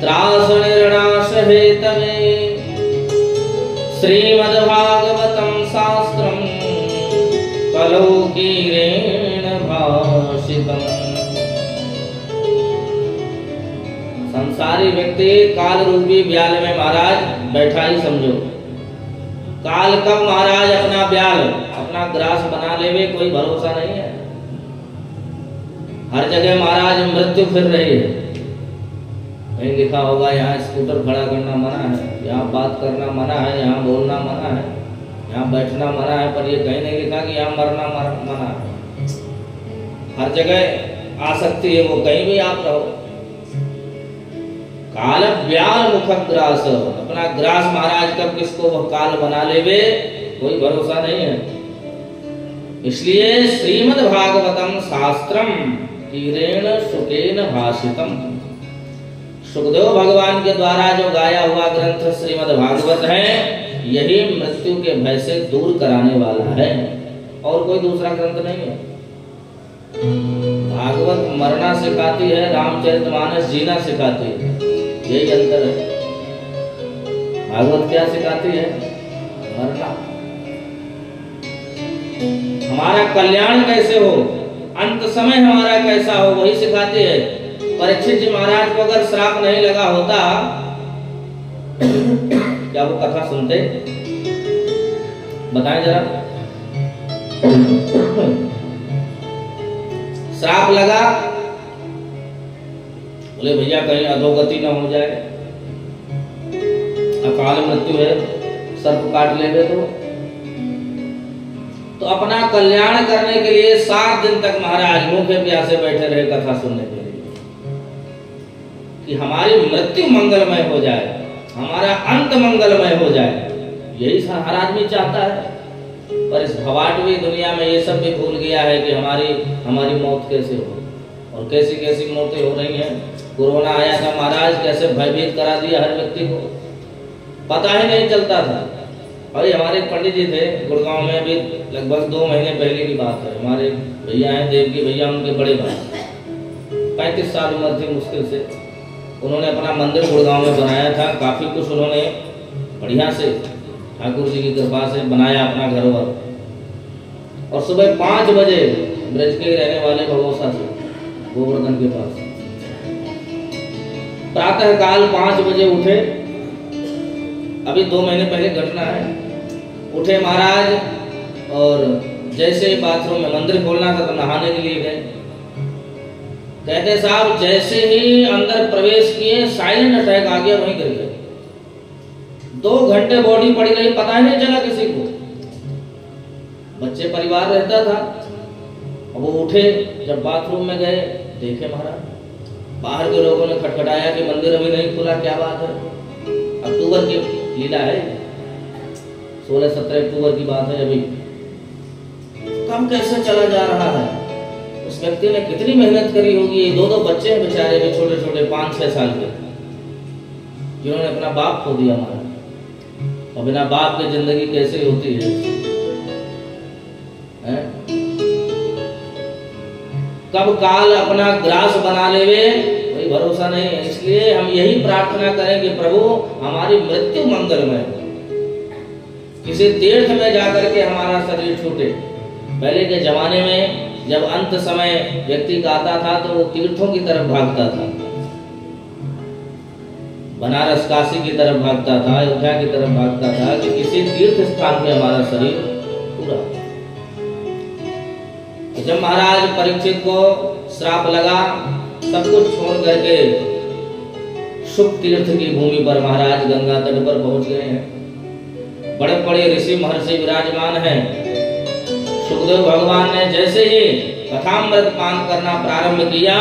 त्रास निर्णाश हेतवे श्रीमद्भागवतं शास्त्रं कलौकीरेण भाषितम्। संसारी व्यक्ति काल रूपी ब्याल में महाराज बैठा ही समझो। काल कब महाराज अपना ब्याल, अपना ग्रास बना लेवे, कोई भरोसा नहीं है। हर जगह महाराज मृत्यु फिर रही है। कहीं लिखा होगा यहाँ स्कूटर खड़ा करना मना है, यहाँ बात करना मना है, यहाँ बोलना मना है, यहाँ बैठना मना है, पर ये कहीं नहीं लिखा कि यहाँ मरना मना है। हर जगह आ सकती है वो, कहीं भी आप रहो। काल व्याल मुखग्रास, अपना ग्रास महाराज कब किसको वह काल बना लेवे, कोई भरोसा नहीं है। इसलिए श्रीमद् भागवतम शास्त्रम कीरेण शुकेन भाषितम। सुखदेव भगवान के द्वारा जो गाया हुआ ग्रंथ श्रीमद् भागवत है, यही मृत्यु के भय से दूर कराने वाला है, और कोई दूसरा ग्रंथ नहीं है। भागवत मरना सिखाती है, रामचरितमानस जीना सिखाती है, यही अंतर है। भागवत क्या सिखाती है? मरना। हमारा कल्याण कैसे हो, अंत समय हमारा कैसा हो, वही सिखाती है। परीक्षित जी महाराज को अगर श्राप नहीं लगा होता क्या वो कथा सुनते? बताएं जरा। श्राप लगा, बोले भैया कहीं अधोगति न हो जाए, अकाल मृत्यु है, सर्प काट लेंगे तो अपना कल्याण करने के लिए 7 दिन तक महाराज भूखे प्यासे बैठे रहे कथा सुनने के लिए, कि हमारी मृत्यु मंगलमय हो जाए, हमारा अंत मंगलमय हो जाए। यही हर आदमी चाहता है। पर इस भवाटवी दुनिया में ये सब भी भूल गया है कि हमारी मौत कैसे हो, और कैसी कैसी मौतें हो रही हैं। कोरोना आया था महाराज, कैसे भयभीत करा दिया हर व्यक्ति को, पता ही नहीं चलता था। अरे हमारे पंडित जी थे गुड़गांव में, अभी लगभग 2 महीने पहले की बात है। हमारे भैया हैं देवकी भैया, उनके बड़े भाई, 35 साल उम्र थी मुश्किल से। उन्होंने अपना मंदिर गुड़गांव में बनाया था, काफी कुछ उन्होंने बढ़िया से ठाकुर जी की कृपा से बनाया अपना घर वर। और सुबह 5 बजे ब्रज के रहने वाले भगोसा से गोवर्धन के पास प्रातः काल 5 बजे उठे। अभी 2 महीने पहले घटना है। उठे महाराज और जैसे बाथरूम में मंदिर खोलना था तो नहाने के लिए गए। कहते साहब जैसे ही अंदर प्रवेश किए साइलेंट अटैक आ गया, वहीं गिर गए। 2 घंटे बॉडी पड़ी रही, पता ही नहीं चला किसी को। बच्चे परिवार रहता था। अब वो उठे, जब बाथरूम में गए देखे महाराज बाहर के लोगों ने खटखटाया कि मंदिर अभी नहीं खुला, क्या बात है। अक्टूबर की लीला है, 16-17 अक्टूबर की बात है। अभी काम कैसे चला जा रहा है। उस व्यक्ति ने कितनी मेहनत करी होगी। 2 बच्चे हैं बेचारे भी, छोटे छोटे 5-6 साल के। जिन्होंने अपना बाप खो दिया महाराज। और बिना बाप की जिंदगी कैसे होती है? कब काल अपना ग्रास बना लेवे कोई भरोसा नहीं है। इसलिए हम यही प्रार्थना करें कि प्रभु हमारी मृत्यु मंगलमय हो, किसी तीर्थ में जाकर के हमारा शरीर छूटे। पहले के जमाने में जब अंत समय व्यक्ति का आता था तो वो तीर्थों की तरफ भागता था, बनारस काशी की तरफ भागता था, अयोध्या की तरफ भागता था कि किसी तीर्थ स्थान पे हमारा शरीर पूरा। तो जब महाराज परीक्षित को श्राप लगा, सब कुछ छोड़ करके शुभ तीर्थ की भूमि पर महाराज गंगा तट पर पहुंच गए हैं। बड़े बड़े ऋषि महर्षि विराजमान हैं। सुखदेव भगवान ने जैसे ही कथामृत पान करना प्रारंभ किया,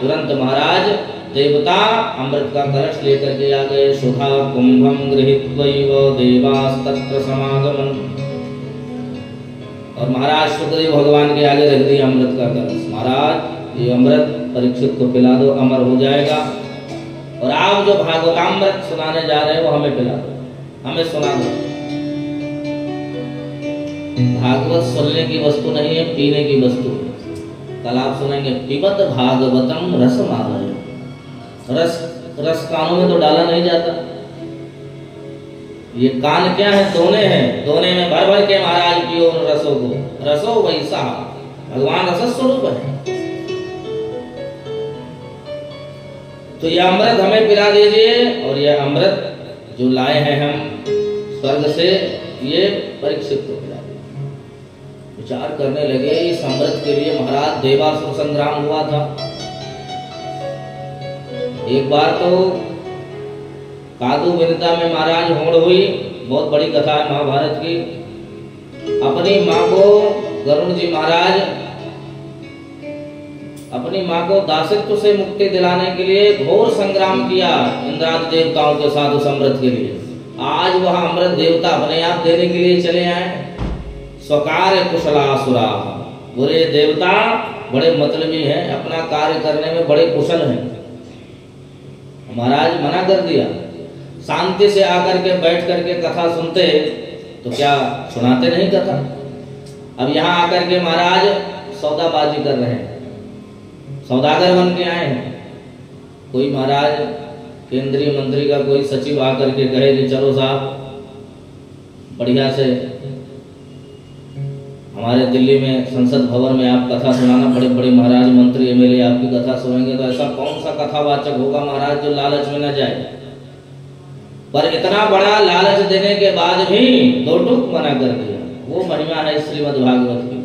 तुरंत महाराज देवता अमृत का कलश लेकर के आ गए। सुधा कुंभम गृहीत्वैव देवास्तत्र समागमन। और महाराज सुखदेव भगवान के आगे रख दिया अमृत का कलश। महाराज ये अमृत परीक्षित को पिला दो, अमर हो जाएगा। और आप जो भागवतामृत सुनाने जा रहे हो वो हमें पिला दो, हमें सुना दो। भागवत सुनने की वस्तु नहीं है, पीने की वस्तु है। कल आप सुनेंगे पिबत भागवतम रस माधुर्य। रस कानों में तो डाला नहीं जाता। ये कान क्या है? दोने हैं। दोने में भर भर के महाराज पियो उन रसों को। रसो वैसा भगवान रस स्वरूप है। तो यह अमृत हमें पिला दीजिए। और यह अमृत जो लाए हैं हम स्वर्ग से, ये परीक्षित को पिला दीजिए। विचार करने लगे, इस अमृत के लिए महाराज देवासुर संग्राम हुआ था। एक बार तो कादू विनिता में महाराज होड़ हुई। बहुत बड़ी कथा है महाभारत की। अपनी माँ को गरुड़ जी महाराज अपनी माँ को दासित्व से मुक्ति दिलाने के लिए घोर संग्राम किया इंद्रादि देवताओं के साथ उस अमृत के लिए। आज वह अमृत देवता अपने आप देने के लिए चले आए। स्वकार्य कुशलासुरा, बुरे देवता बड़े मतलबी हैं, अपना कार्य करने में बड़े कुशल हैं। महाराज मना कर दिया। शांति से आकर के बैठ करके कथा सुनते तो क्या सुनाते नहीं कथा। अब यहाँ आकर के महाराज सौदाबाजी कर रहे हैं, सौदागर बन के आए हैं। कोई महाराज केंद्रीय मंत्री का कोई सचिव आकर के कहे कि चलो साहब बढ़िया से हमारे दिल्ली में संसद भवन में आप कथा सुनाना। बड़े बड़े महाराज मंत्री एमएलए आपकी कथा सुनेंगे। तो ऐसा कौन सा कथावाचक होगा महाराज जो लालच में न जाए। पर इतना बड़ा लालच देने के बाद भी दो टूक मना कर दिया। वो महिमा है श्रीमद् भागवत की।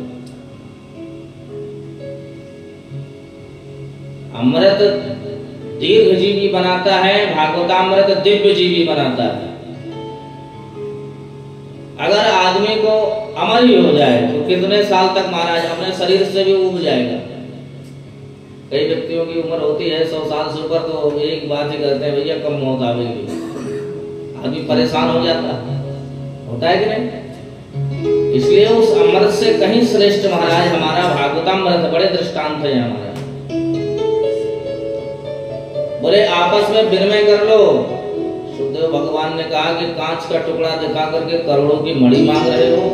अमृत दीर्घ जीवी बनाता है, भागवतामृत दिव्य जीवी बनाता है। अगर आदमी को अमर ही हो जाए तो कितने साल तक महाराज अपने शरीर से भी उब जाएगा। कई व्यक्तियों की उम्र होती है 100 साल से ऊपर, तो एक बात ही करते हैं भैया कब मौत आवेगी। आदमी परेशान हो जाता है, होता है कि नहीं। इसलिए उस अमृत से कहीं श्रेष्ठ महाराज हमारा भागवतामृत। बड़े दृष्टांत है हमारा। बोले आपस में विनिमय कर लो। सुखदेव भगवान ने कहा कि कांच का टुकड़ा दिखा करके करोड़ों की मणि मांग रहे हो।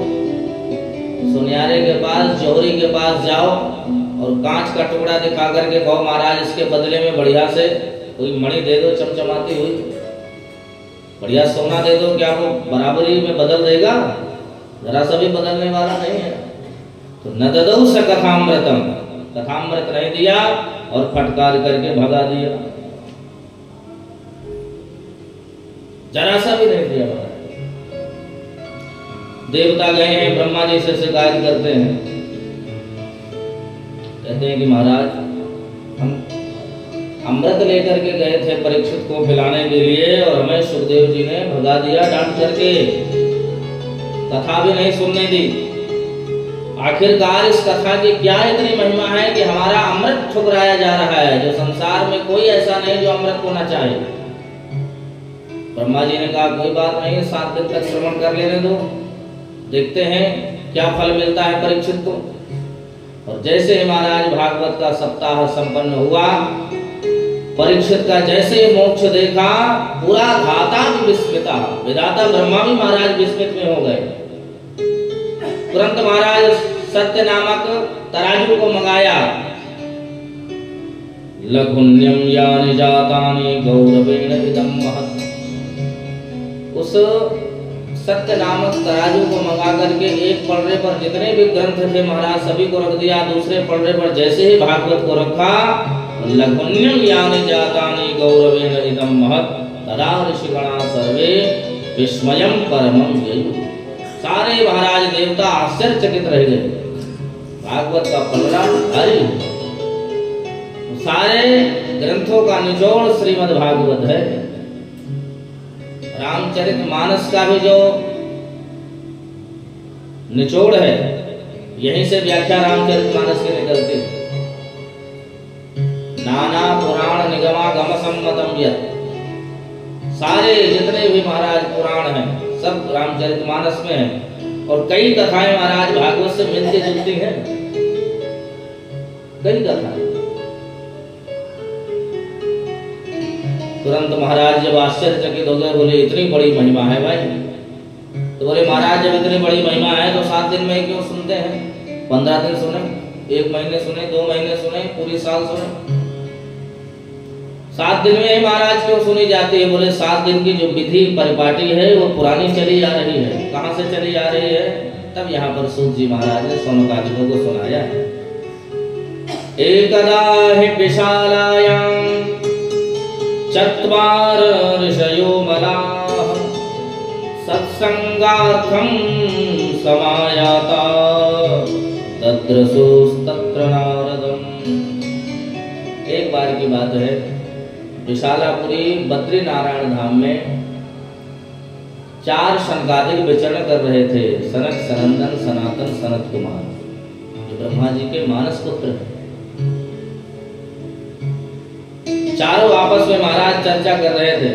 सुनियारे के पास, जौहरी के पास जाओ और कांच का टुकड़ा दिखा करके कहो महाराज इसके बदले में बढ़िया से कोई मणि दे दो चमचमाती हुई, बढ़िया सोना दे दो। क्या वो बराबरी में बदल देगा? जरा सा भी बदलने वाला नहीं है। तो न ददौ स कथामृतम, कथामृत नहीं दिया और फटकार करके भगा दिया। जरा सा भी नहीं दिया। देवता गए हैं, ब्रह्मा जी से शिकायत करते हैं, कहते हैं कि महाराज हम अमृत लेकर के गए थे परीक्षित को पिलाने के लिए और हमें सुखदेव जी ने भगा दिया डांट करके, कथा भी नहीं सुनने दी। आखिरकार इस कथा की क्या इतनी महिमा है कि हमारा अमृत ठुकराया जा रहा है, जो संसार में कोई ऐसा नहीं जो अमृत को न चाहे। ब्रह्मा जी ने कहा कोई बात नहीं, 7 दिन तक श्रवण कर लेने दो, देखते हैं क्या फल मिलता है परीक्षित को। और जैसे ही महाराज भागवत का सप्ताह संपन्न हुआ, परीक्षित का जैसे मोक्ष देखा पूरा धाता भी विस्मिता, विधाता ब्रह्मा भी महाराज विस्मित में हो गए। तुरंत महाराज सत्य नामक तराजू को मंगाया। लघुन्यम यानि जातानि गौरवेण इदं महत्। उस सत्य नामक तराजू को मंगा करके एक पलड़े पर जितने भी ग्रंथ थे महाराज सभी को रख दिया। दूसरे पलड़े पर जैसे ही भागवत को रखा, लघुन्यम यानि जातानि गौरवेण इदं महत् तदा ऋषिगणा सर्वे विस्मयं परमं ययुः। सारे महाराज देवता आश्चर्यचकित रह गए। भागवत का पलड़ा भारी, सारे ग्रंथों का निचोड़ श्रीमद् भागवत है। रामचरितमानस का भी जो निचोड़ है, यहीं से व्याख्या रामचरितमानस की निकलती है। नाना पुराण निगमागम सम्मतम यत्। सारे जितने भी महाराज पुराण हैं सब रामचरितमानस में हैं। और कई कथाएं महाराज भागवत से मिलती जुलती हैं, कई कथाएं। तुरंत महाराज जब आश्चर्यचकित हो गए, बोले इतनी बड़ी महिमा है भाई। तो बोले महाराज जब इतनी बड़ी महिमा है तो 7 दिन में क्यों सुनते हैं? 15 दिन सुने, 1 महीने सुने, 2 महीने सुने, पूरी साल सुने, 7 दिन में ही महाराज क्यों सुनी जाती है? बोले 7 दिन की जो विधि परिपाटी है वो पुरानी चली आ रही है। कहाँ से चली आ रही है? तब यहाँ पर सूत जी महाराज ने सौनकादिकों को सुनाया। एकदा हि विशालायां चत्वार ऋषयो मलाः सत्संगार्थं समायाता तद्रसोस्तत्र नारदम्। एक बार की बात है, विशालापुरी बद्री नारायण धाम में 4 शनकादिक विचरण कर रहे थे। सनक, सनंदन, सनातन, सनत कुमार, जो ब्रह्मा जी के मानस पुत्र हैं। चारों आपस में महाराज चर्चा कर रहे थे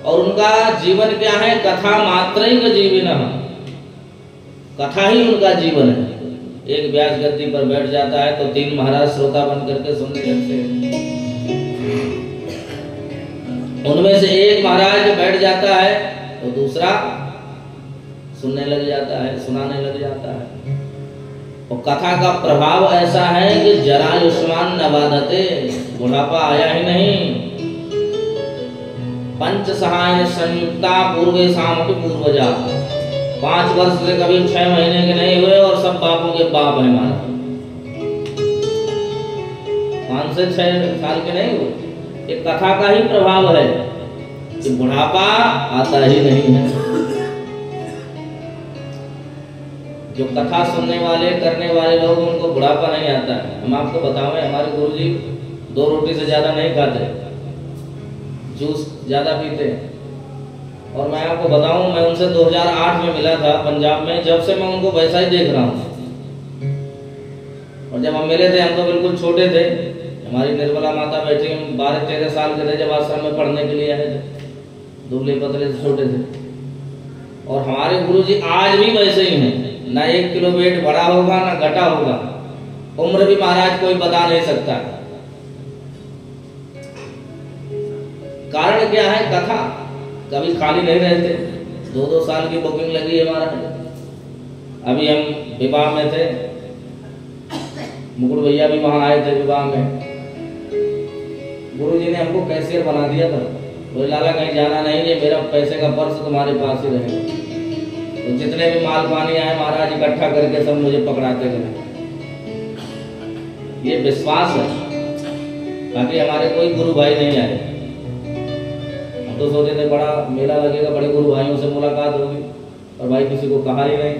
और उनका जीवन क्या है? कथा मात्रैव जीविनः, कथा ही उनका जीवन है। एक व्यास गद्दी पर बैठ जाता है तो 3 महाराज श्रोता बन करके सुनने लगते हैं। उनमें से एक महाराज बैठ जाता है तो दूसरा सुनने लग जाता है, सुनाने लग जाता है। और कथा का प्रभाव ऐसा है कि जरायुष्मान न बाधते, बुढ़ापा आया ही नहीं। पंच सहाय संयुक्ता पूर्वे सामपि पूर्वजा, 5 वर्ष से कभी 6 महीने के नहीं हुए और सब बापों के बाप हैं माना। 5 से 6 साल के नहीं हुए। एक कथा का ही प्रभाव है कि बुढ़ापा आता ही नहीं है। जो कथा सुनने वाले करने वाले लोग उनको बुढ़ापा नहीं आता है। हम आपको बतावें, हमारे गुरुजी 2 रोटी से ज्यादा नहीं खाते, जूस ज्यादा पीते हैं। और मैं आपको बताऊं, मैं उनसे 2008 में मिला था पंजाब में। जब से मैं उनको वैसा ही देख रहा हूँ। और जब हम मिले थे हम तो बिल्कुल छोटे थे। हमारी निर्मला माता बैठी, हम 12-13 साल के थे जब आश्रम में पढ़ने के लिए आए थे। दुबले पतले छोटे थे। और हमारे गुरुजी आज भी वैसे ही हैं, ना 1 किलो वेट बढ़ा होगा ना घटा होगा। उम्र भी महाराज कोई बता नहीं सकता। कारण क्या है? कथा। कभी खाली नहीं रहते। 2-2 साल की बुकिंग लगी है महाराज। अभी हम विवाह में थे, मुकुट भैया भी वहां आए थे विवाह में। गुरुजी ने हमको कैशियर बना दिया था। बोले लाला कहीं जाना नहीं है, मेरा पैसे का पर्स तुम्हारे पास ही रहेगा। तो जितने भी माल पानी आए महाराज इकट्ठा करके सब मुझे पकड़ाते गए। ये विश्वास है। बाकी हमारे कोई गुरु भाई नहीं आए। हम तो सोचे थे बड़ा मेला लगेगा, बड़े गुरु भाइयों से मुलाकात होगी, और भाई किसी को कहा ही नहीं।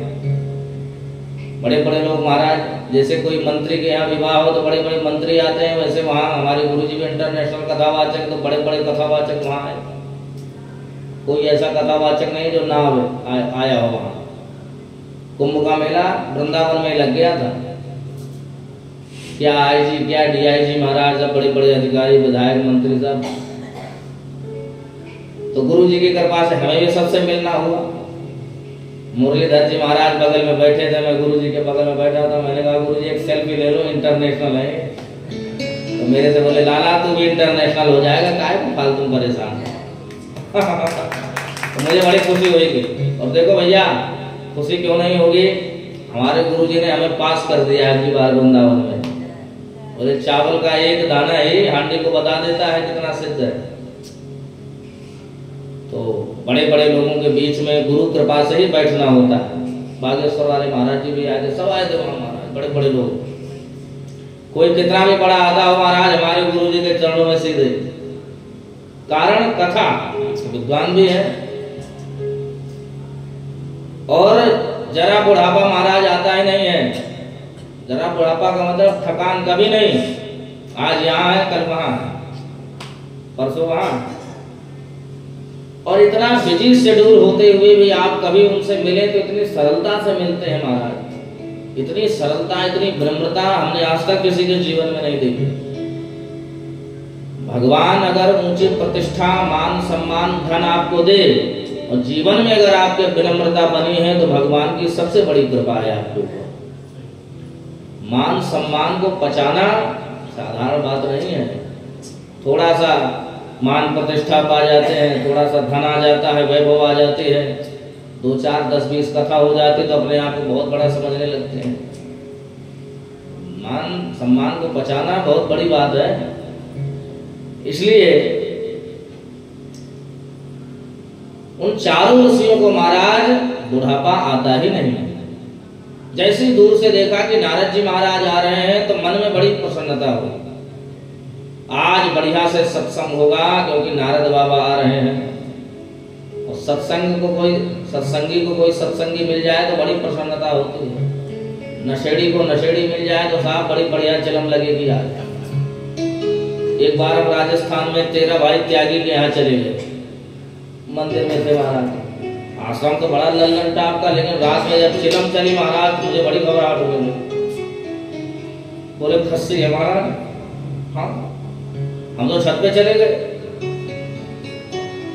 बड़े बड़े लोग महाराज, जैसे कोई मंत्री के यहाँ विवाह हो तो बड़े बड़े मंत्री आते हैं, वैसे वहाँ हमारे गुरुजी भी इंटरनेशनल कथावाचक, तो बड़े बड़े कथावाचक वहाँ आए। कोई ऐसा कथावाचक नहीं जो ना आया हो वहाँ। कुंभ का मेला वृंदावन में लग गया था। क्या आईजी, क्या डीआईजी महाराज, सब बड़े बड़े अधिकारी, विधायक, मंत्री सब। तो गुरुजी की कृपा से हमें भी सबसे मिलना हुआ। मुरलीधर जी महाराज बगल में बैठे थे, मैं गुरुजी के बगल में बैठा था। मैंने कहा गुरुजी एक सेल्फी ले लो, इंटरनेशनल है। तो मेरे से बोले लाला तू भी इंटरनेशनल हो जाएगा, काहे को फालतू परेशान तो मुझे बड़ी खुशी होगी। और देखो भैया खुशी क्यों नहीं होगी, हमारे गुरुजी ने हमें पास कर दिया है की बार वृंदावन में। बोले चावल का एक दाना ही हांडी को बता देता है कितना सिद्ध है। तो बड़े बड़े लोगों के बीच में गुरु कृपा से ही बैठना होता है। बागेश्वर वाले महाराज जी भी आए थे, सब आए थे वहाँ महाराज, बड़े बड़े लोग। कोई कितना भी बड़ा आता हो महाराज हमारे गुरु जी के चरणों में सीधे। कारण कथा, विद्वान भी है। और जरा बुढ़ापा महाराज आता ही नहीं है। जरा बुढ़ापा का मतलब थकान कभी नहीं, आज यहाँ है कल वहां है, परसों वहां। और इतना बिजी शेड्यूल होते हुए भी आप कभी उनसे मिले तो इतनी सरलता से मिलते हैं महाराज। इतनी सरलता, इतनी विनम्रता हमने आज तक किसी के जीवन में नहीं देखी। भगवान अगर ऊंची प्रतिष्ठा, मान सम्मान, धन आपको दे और जीवन में अगर आपके विनम्रता बनी है तो भगवान की सबसे बड़ी कृपा है आपके ऊपर। मान सम्मान को पचाना साधारण बात नहीं है। थोड़ा सा मान प्रतिष्ठा पा जाते हैं, थोड़ा सा धन आ जाता है, वैभव आ जाती है, 2 4 10 20 कथा हो जाती तो अपने आप को बहुत बड़ा समझने लगते हैं। मान सम्मान को पचाना बहुत बड़ी बात है। इसलिए उन चारों ऋषियों को महाराज बुढ़ापा आता ही नहीं। जैसे ही दूर से देखा कि नारद जी महाराज आ रहे हैं तो मन में बड़ी प्रसन्नता हुई। आज बढ़िया से सत्संग होगा क्योंकि नारद बाबा आ रहे हैं। और सत्संगी को कोई सत्संगी मिल जाए तो बड़ी प्रसन्नता होती है। नशेड़ी को नशेड़ी मिल जाए तो साहब बड़ी बढ़िया चिलम लगेगी। आज एक बार हम राजस्थान में 13 भाई त्यागी के यहाँ चले गए, मंदिर में थे महाराज। आश्रम तो बड़ा लल्लन टाप का, लेकिन रात में जब चिलम चली महाराज मुझे बड़ी घबराहट हो गई। बोले खस्सी है महाराज। हाँ, हम तो छत पे चले गए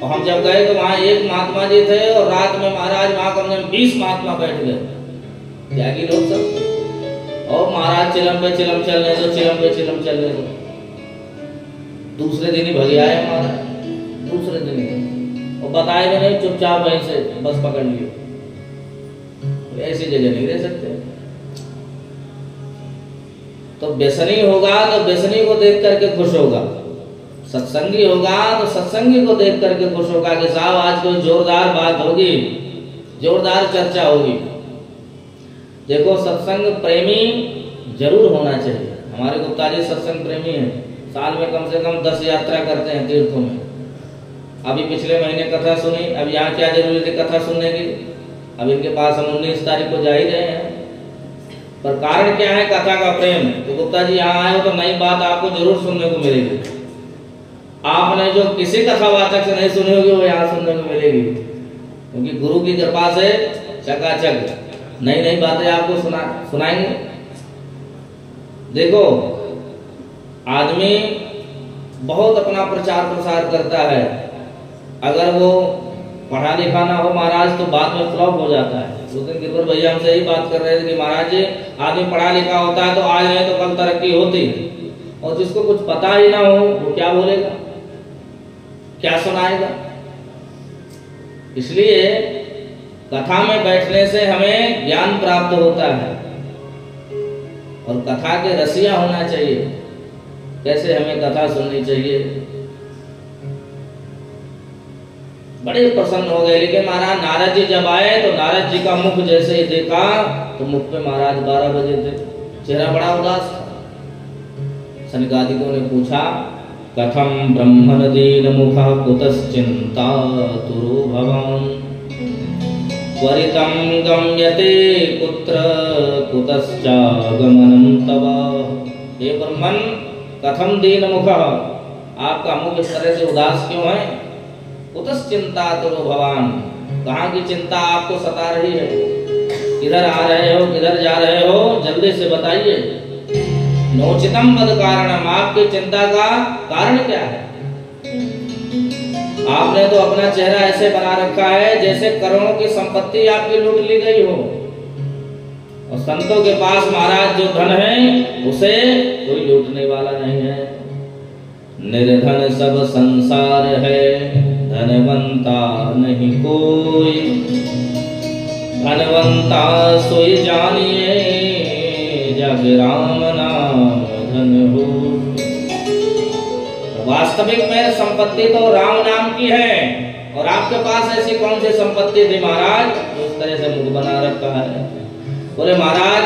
और हम जब गए तो वहां एक महात्मा जी थे और रात में महाराज वहां कम से कम 20 महात्मा बैठ गए, त्यागी लोग सब। और महाराज चिलम पे चिलम चलने दो, चिलम पे चिलम चलने दो। दूसरे दिन ही भगे आए महाराज, दूसरे दिन ही। और बताए भी नहीं, चुपचाप वहीं से बस पकड़ लियो। ऐसी जगह नहीं रह सकते। तो व्यसनी होगा तो व्यसनी को देख करके खुश होगा, सत्संगी होगा तो सत्संगी को देख करके खुश होगा कि साहब आज कोई जोरदार बात होगी, जोरदार चर्चा होगी। देखो सत्संग प्रेमी जरूर होना चाहिए। हमारे गुप्ता जी सत्संग प्रेमी हैं, साल में कम से कम 10 यात्रा करते हैं तीर्थों में। अभी पिछले महीने कथा सुनी, अब यहाँ क्या जरूरी थी कथा सुनने की। अब इनके पास हम 19 तारीख को जा ही रहे हैं। पर कारण क्या है? कथा का प्रेम। तो गुप्ता जी यहाँ आए हो तो नई बात आपको जरूर सुनने को मिलेगी। आपने जो किसी कथावाचक से नहीं सुनी होगी वो यहाँ सुनने को मिलेगी, क्योंकि गुरु की कृपा से चकाचक नई नई बातें आपको सुनाएंगे। देखो आदमी बहुत अपना प्रचार प्रसार करता है, अगर वो पढ़ा लिखा ना हो महाराज तो बाद में फ्लॉप हो जाता है। उस दिन गिरवर भैया हमसे यही बात कर रहे थे कि महाराज जी आदमी पढ़ा लिखा होता है तो आज नहीं तो कल तरक्की होती है, और जिसको कुछ पता ही ना हो वो क्या बोलेगा, क्या सुनाएगा। इसलिए कथा में बैठने से हमें ज्ञान प्राप्त होता है और कथा के रसिया होना चाहिए। कैसे हमें कथा सुननी चाहिए। बड़े प्रसन्न हो गए। लेकिन महाराज नारद जी जब आए तो नारद जी का मुख जैसे ही देखा तो मुख पे महाराज 12 बजे थे, चेहरा बड़ा उदास था। सनकादिकों ने पूछा कथम ब्रह्मण दीन मुखा कुतश्चिंता तुरो भवान त्वरितं गम्यते कुत्र कुतश्चागमनं तव। हे ब्रह्मन कथम दीन मुख, आपका मुख इस तरह से उदास क्यों है? कुतश्चिंता तुरो भवान, कहाँ की चिंता आपको सता रही है? किधर आ रहे हो, किधर जा रहे हो, जल्दी से बताइए। नोचितम वद कारणम, आपकी चिंता का कारण क्या है? आपने तो अपना चेहरा ऐसे बना रखा है जैसे करोड़ों की संपत्ति आपकी लूट ली गई हो, और संतों के पास महाराज जो धन है उसे कोई लूटने वाला नहीं है। निर्धन सब संसार है, धनवंता नहीं कोई। धनवंता सोई जानिए, जग राम नाम धन हो। वास्तविक में संपत्ति तो राम नाम की है, और आपके पास ऐसी कौन सी संपत्ति थी महाराज जो इस तरह से मुख बना रखा है? बोले महाराज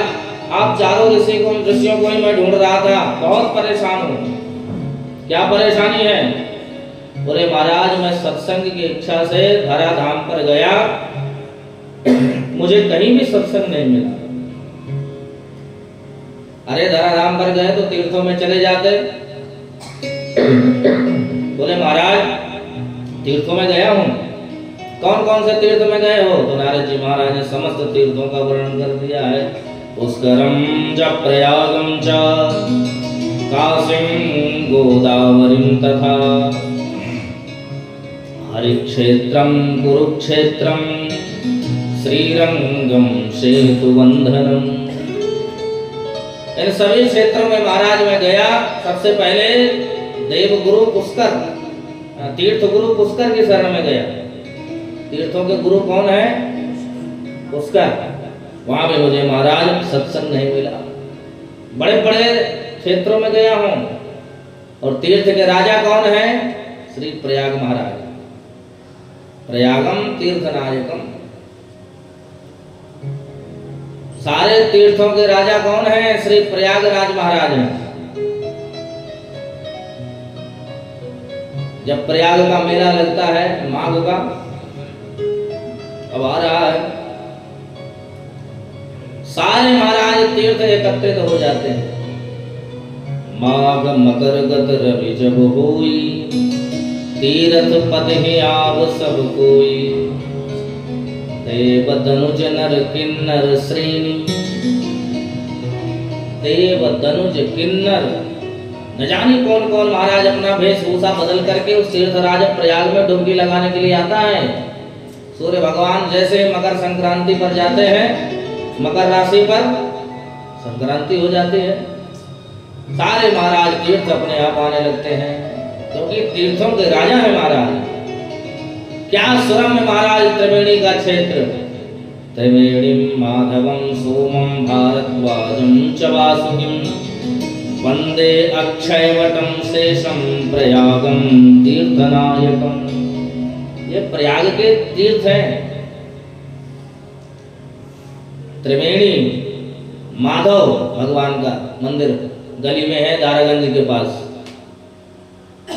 आप चारों ऋषियों को ही मैं ढूंढ रहा था, बहुत परेशान हूँ। क्या परेशानी है? बोले महाराज मैं सत्संग की इच्छा से धराधाम पर गया, मुझे कहीं भी सत्संग नहीं मिला। अरे धराधाम पर गए तो तीर्थों में चले जाते। बोले महाराज तीर्थों में गया हूँ। कौन कौन से तीर्थ में गए हो? तो नारद जी महाराज ने समस्त तीर्थों का वर्णन कर दिया है। पुष्करम च प्रयागम च काशीं गोदावरीं तथा हरिक्षेत्रम कुरुक्षेत्रम श्रीरंगम सेतुबंधनम। इन सभी क्षेत्रों में महाराज में गया। सबसे पहले देवगुरु पुष्कर, तीर्थ गुरु पुष्कर की शरण में गया। तीर्थों के गुरु कौन है? पुष्कर। वहां पे मुझे महाराज सत्संग नहीं मिला। बड़े बड़े क्षेत्रों में गया हूं। और तीर्थ के राजा कौन है? श्री प्रयाग महाराज। प्रयागम तीर्थ नायकम। सारे तीर्थों के राजा कौन है? श्री प्रयागराज महाराज हैं। जब प्रयाग का मेला लगता है माघ का, अब आ रहा है, सारे महाराज तीर्थ एकत्रित हो जाते हैं। माघ मकर गत रवि जब होई, तीर्थ पद ही आव सब कोई। देव धनुज नर किन्नर श्रेणी, देव धनुज किन्नर, न जाने कौन कौन महाराज अपना वेशभूषा बदल करके उस तीर्थराज प्रयाग में डुबकी लगाने के लिए आता है। सूर्य भगवान जैसे मकर संक्रांति पर जाते हैं, मकर राशि पर संक्रांति हो जाती है, सारे महाराज तीर्थ अपने आप आने लगते हैं, क्योंकि तीर्थों के राजा है महाराज। क्या सुरम्य महाराज त्रिवेणी का क्षेत्र। त्रिवेणी माधवम सोमम भारद्वाजम च वासुकिम, वंदे अक्षयवटम शेषम प्रयागम तीर्थनायकम। ये प्रयाग के तीर्थ हैं। त्रिवेणी माधव भगवान का मंदिर गली में है, दारागंज के पास।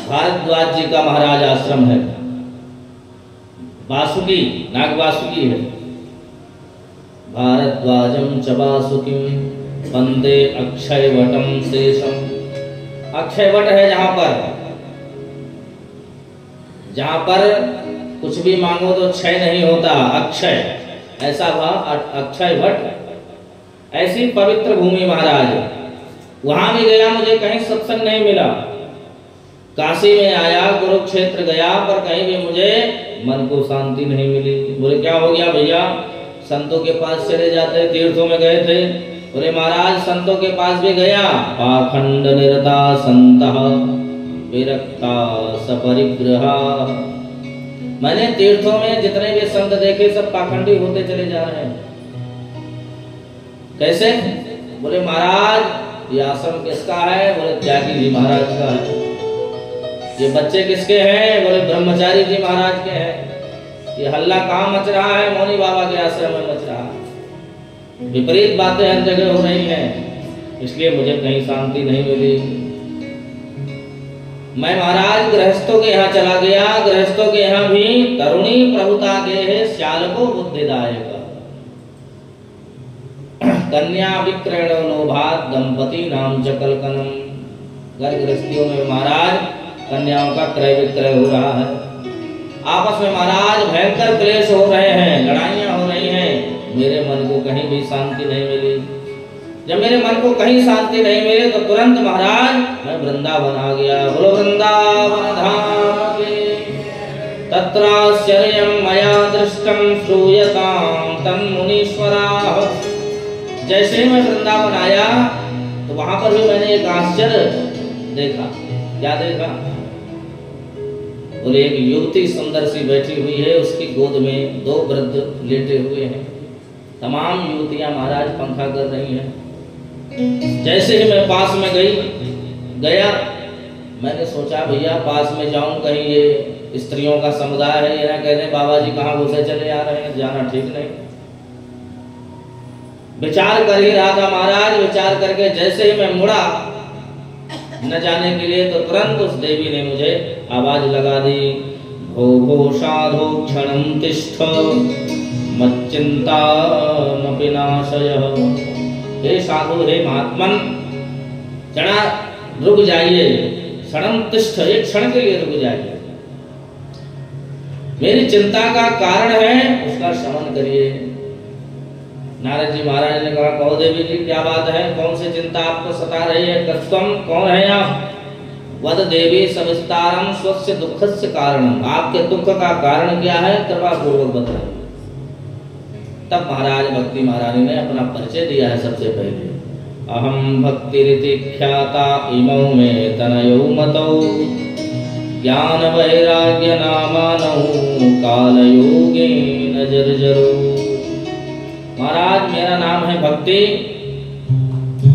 भारद्वाज जी का महाराज आश्रम है। वासुकी नाग वासुकी है। भारद्वाजम च वासुकिम, वंदे अक्षयवटम शेषम। अक्षयवट है जहां पर कुछ भी मांगो तो क्षय नहीं होता, अक्षय, ऐसा वह अक्षयवट। ऐसी पवित्र भूमि महाराज। वहां भी गया, मुझे कहीं सत्संग नहीं मिला। काशी में आया, कुरुक्षेत्र गया, पर कहीं भी मुझे मन को शांति नहीं मिली। बोले क्या हो गया भैया? संतों के पास चले जाते, तीर्थों में गए थे। बोले महाराज संतों के पास भी गया, पाखंड निरता संतः विरक्ता सपरिग्रहा। मैंने तीर्थों में जितने भी संत देखे सब पाखंडी होते चले जा रहे हैं। कैसे? बोले महाराज ये आश्रम किसका है? बोले त्यागी जी महाराज का है। ये बच्चे किसके हैं? बोले ब्रह्मचारी जी महाराज के हैं। ये हल्ला कहाँ मच रहा है? मौनी बाबा के आश्रम में मच रहा है। विपरीत बातें हर जगह हो रही हैं, इसलिए मुझे कहीं शांति नहीं मिली। मैं महाराज गृहस्थों के यहाँ चला गया। गृहस्थों के यहाँ भी तरुणी प्रभुता के श्याल को बुद्धिदायक, कन्या विक्रयण लोभात दंपति नाम च कलकनम। घर गृहस्थियों में महाराज कन्याओं का क्रय विक्रय हो रहा है। आपस में महाराज भयंकर क्लेश हो रहे हैं, लड़ाइयां हो रही हैं। मेरे मन को कहीं भी शांति नहीं मिली। जब मेरे मन को कहीं शांति नहीं मिली तो तुरंत महाराज मैं वृंदावन आ गया। बोलो वृंदावन धाम के। तत्राश्चर्यं मया दृष्टं श्रूयतां तन्मुनीश्वराः। जैसे ही मैं वृंदावन आया तो वहां पर भी मैंने एक आश्चर्य देखा। क्या देखा? बोले एक युवती सुंदर सी बैठी हुई है, उसकी गोद में 2 वृद्ध लेटे हुए हैं। तमाम युवतियां महाराज पंखा कर रही हैं। जैसे ही मैं पास में गया, मैंने सोचा भैया पास में जाऊं, कहीं ये स्त्रियों का समुदाय है, ये ना कह रहे बाबा जी कहाँ घुसे चले आ रहे हैं, जाना ठीक नहीं। विचार कर ही रहा था महाराज। विचार करके जैसे ही मैं मुड़ा न जाने के लिए, तो तुरंत उस देवी ने मुझे आवाज लगा दी, भो भो साधो क्षणं तिष्ठ मच्चिंतामपि नाशयः। हे साधु, हे महात्मन, क्षणा रुक जाइए, क्षणं तिष्ठ, एक क्षण के लिए रुक जाइए। मेरी चिंता का कारण है, उसका शमन करिए। नारद जी महाराज ने कहा, कहो देवी जी क्या बात है, कौन सी चिंता आपको सता रही है? कस्त्वम, कौन है आप? वद देवी सविस्तारम स्वस्य दुखस्य कारणम। आपके दुख का कारण क्या है, कृपा पूर्वक बताइए। तब महाराज भक्ति महारानी ने अपना परिचय दिया है। सबसे पहले, अहम भक्ति रीति ख्याता इमौ में तनयो मतौ ज्ञान वैराग्य नामानौ काल योगेन जर्जरो। महाराज मेरा नाम है भक्ति,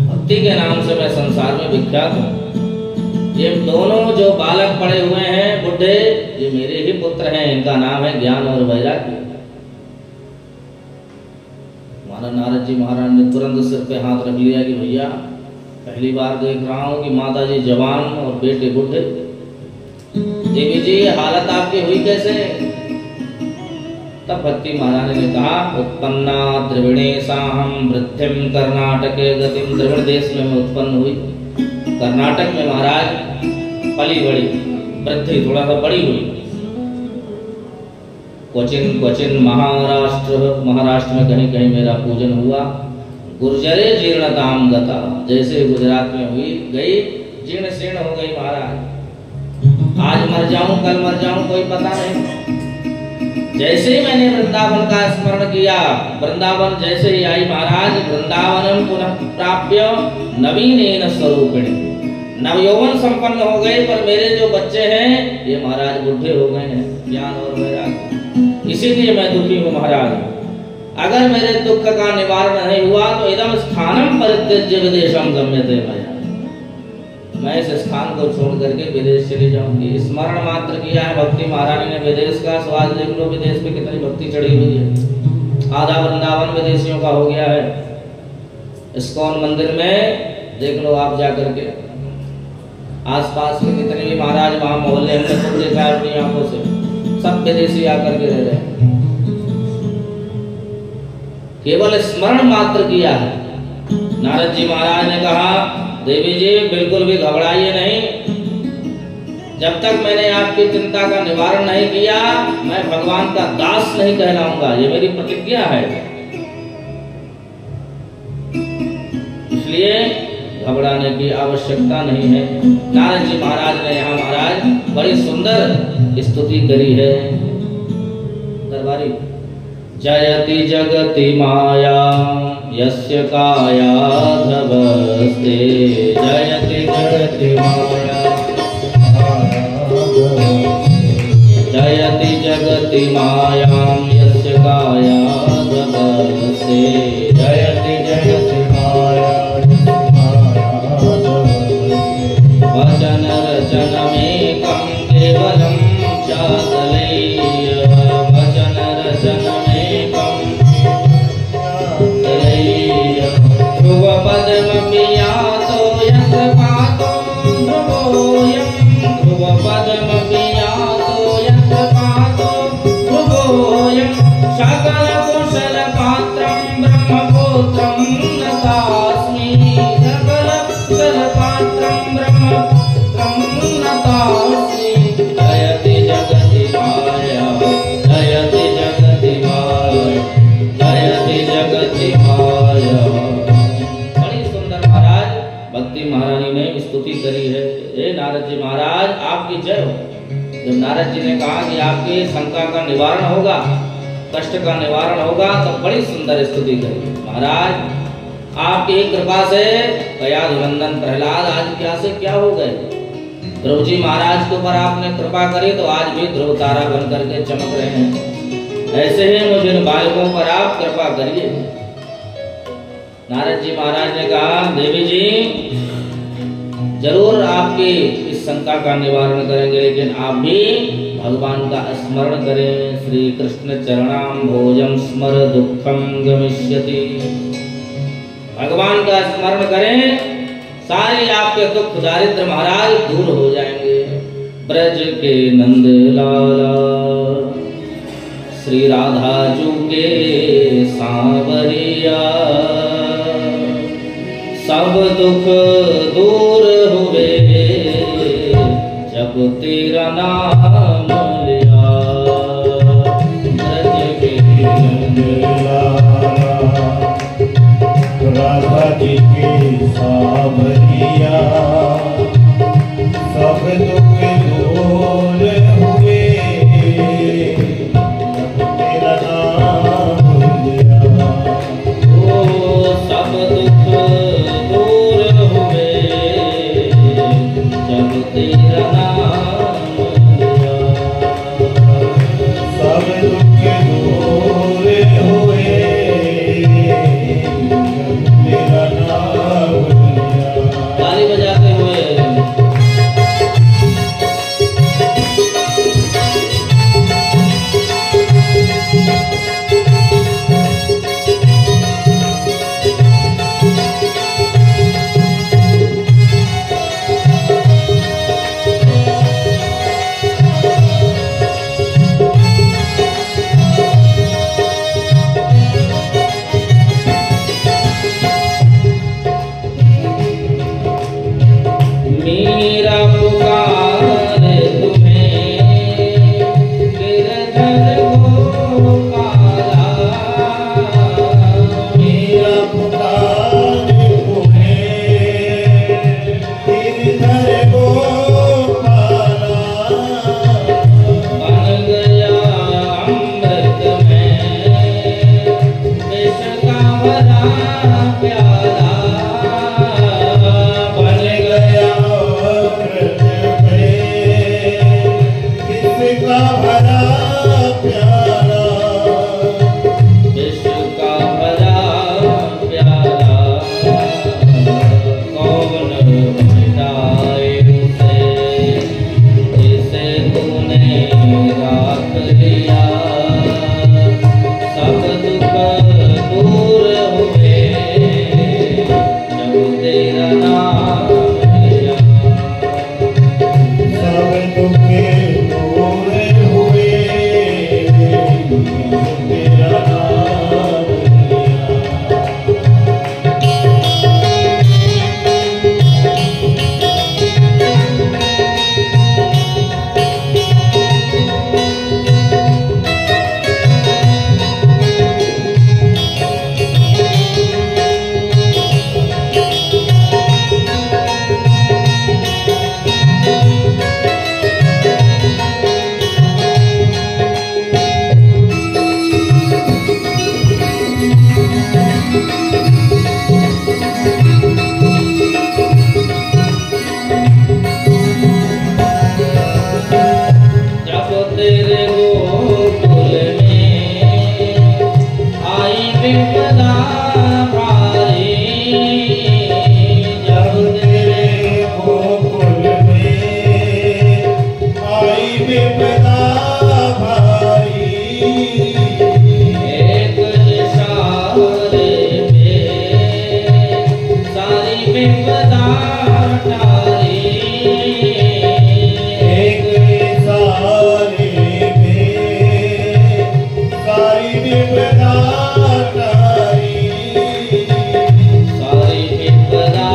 भक्ति के नाम से मैं संसार में विख्यात हूँ। ये दोनों जो बालक पड़े हुए हैं बुढ़े, ये मेरे ही पुत्र हैं, इनका नाम है ज्ञान और वैराग्य। महाराज नारद जी महाराज ने तुरंत सिर पे हाथ रख लिया कि भैया पहली बार देख रहा हूँ कि माता जी जवान और बेटे बुढ़े। देवी जी ये हालत आपकी हुई कैसे? तब भक्ति महारानी ने कहा, उत्पन्ना द्रविणेशाहम वृद्धिम कर्नाटके गतिम। द्रविड़ देश में मैं उत्पन्न हुई, कर्नाटक में महाराज पली बड़ी, वृद्धि थोड़ा सा बड़ी हुई। क्वचिन क्वचिन महाराष्ट्र, महाराष्ट्र में कहीं कहीं मेरा पूजन हुआ। गुर्जरे जीर्णताम गता, जैसे गुजरात में हुई गई, जीर्ण शीर्ण हो गई महाराज। आज मर जाऊं कल मर जाऊं कोई पता नहीं। जैसे ही मैंने वृंदावन का स्मरण किया, वृंदावन जैसे ही आई महाराज, वृंदावनम पुनः प्राप्य नवीनेन स्वरूपिणी, नवयौवन संपन्न हो गए। पर मेरे जो बच्चे हैं ये महाराज बुढ़े हो गए हैं, ज्ञान और वैराग्य। इसीलिए मैं दुखी हूँ महाराज। अगर मेरे दुख का निवारण नहीं हुआ तो इदम स्थानम परित्यज्य विदेशम गम्यते मया, मैं इस स्थान को छोड़ करके विदेश चली जाऊंगी। स्मरण मात्र किया है भक्ति महारानी ने विदेश का। स्वाद देख लो विदेश पे कितनी भक्ति चढ़ी हुई है। आधा वृंदावन विदेशियों का हो गया है। इस्कॉन मंदिर में देख लो आप जा करके, आसपास के जितने भी महाराज वहां मोहल्ले हमने खुद देखा है अपनी आंखों से, सब विदेशी आकर के रह रहे हैं। केवल स्मरण मात्र किया है। नारद जी महाराज ने कहा, देवी जी बिल्कुल भी घबराइए नहीं, जब तक मैंने आपकी चिंता का निवारण नहीं किया मैं भगवान का दास नहीं कहलाऊंगा, ये मेरी प्रतिज्ञा है। इसलिए घबराने की आवश्यकता नहीं है। नारद जी महाराज ने यहाँ महाराज बड़ी सुंदर स्तुति करी है। दरबारी, जयति जगति माया यस्य कायाधवस्ते, जयति जगति माया, जयति जगति मायां यस्य कायाधवस्ते, जयति जगति माया, वचन रचनमेकं केवलं चातलेय, वचन रचनमेकं चातलेय, ध्रुवपदमपि यातो यत्र पातो ध्रुवोऽयं, ध्रुवपदमपि यातो यत्र पातो ध्रुवोऽयं, सकलकुशलपात्रं ब्रह्मपुत्रं नतास्मि, सकलकुशलपात्रं ब्रह्मपुत्रं नतास्मि, जयति जगति माया, जयति जगति माया, जयति जगति माया। बड़ी सुंदर महाराज भक्ति महारानी ने स्तुति करी है। हे नारद जी महाराज आपकी जय हो। जब नारद जी ने कहा कि आपकी शंका का निवारण होगा, कष्ट का निवारण होगा, तो बड़ी सुंदर स्तुति करी। महाराज आपकी कृपा से कयाधुनंदन प्रहलाद आज क्या से क्या हो गए। ध्रुव जी महाराज के ऊपर आपने कृपा करी तो आज भी ध्रुव तारा बन करके चमक रहे हैं। ऐसे ही मुझे इन बालकों पर आप कृपा करिए। नारद जी महाराज ने कहा, देवी जी जरूर आपकी इस शंका का निवारण करेंगे, लेकिन आप भी भगवान का स्मरण करें। श्री कृष्ण चरणाम भोजम स्मर दुखम गमिष्यति। भगवान का स्मरण करें, सारे आपके दुख दारिद्र महाराज दूर हो जाएंगे। ब्रज के नंद लाला श्री राधा जू के सांवरिया, सब दुख दूर हुए जब तेरा नाम लिया। ब्रज के नंद लाला राधा जी की सांवरिया, सब दुख दूर हुए जब तेरा नाम लिया। ओ सब दुख दूर हुए जब तेरा नाम लिया। सब दुख दूर हुए तेरा नाम लिया। ताली बजाते हुए मेरा पुकार तुम्हें गिरधर गोपाला। मेरा पुकार तुम्हें गिरधर गोपाला। बन गया अमृत में विष का भरा प्याला। बन गया अमृत में किसका भरा प्याला। विष का भरा प्याला। कौन मिटाए उसे जिसे तूने राख लिया। सब दुख दूर हुए जब तेरा नाम लिया। सब दुख दूर हुए तेरा नाम लिया। जब तेरे गोकुल में आई विपदा भारी। जब तेरे गोकुल में आई विपदा भारी। एक इशारे पे सारी विपदा टारी। एक इशारे में सारी विपदा टारी। सारी विपदा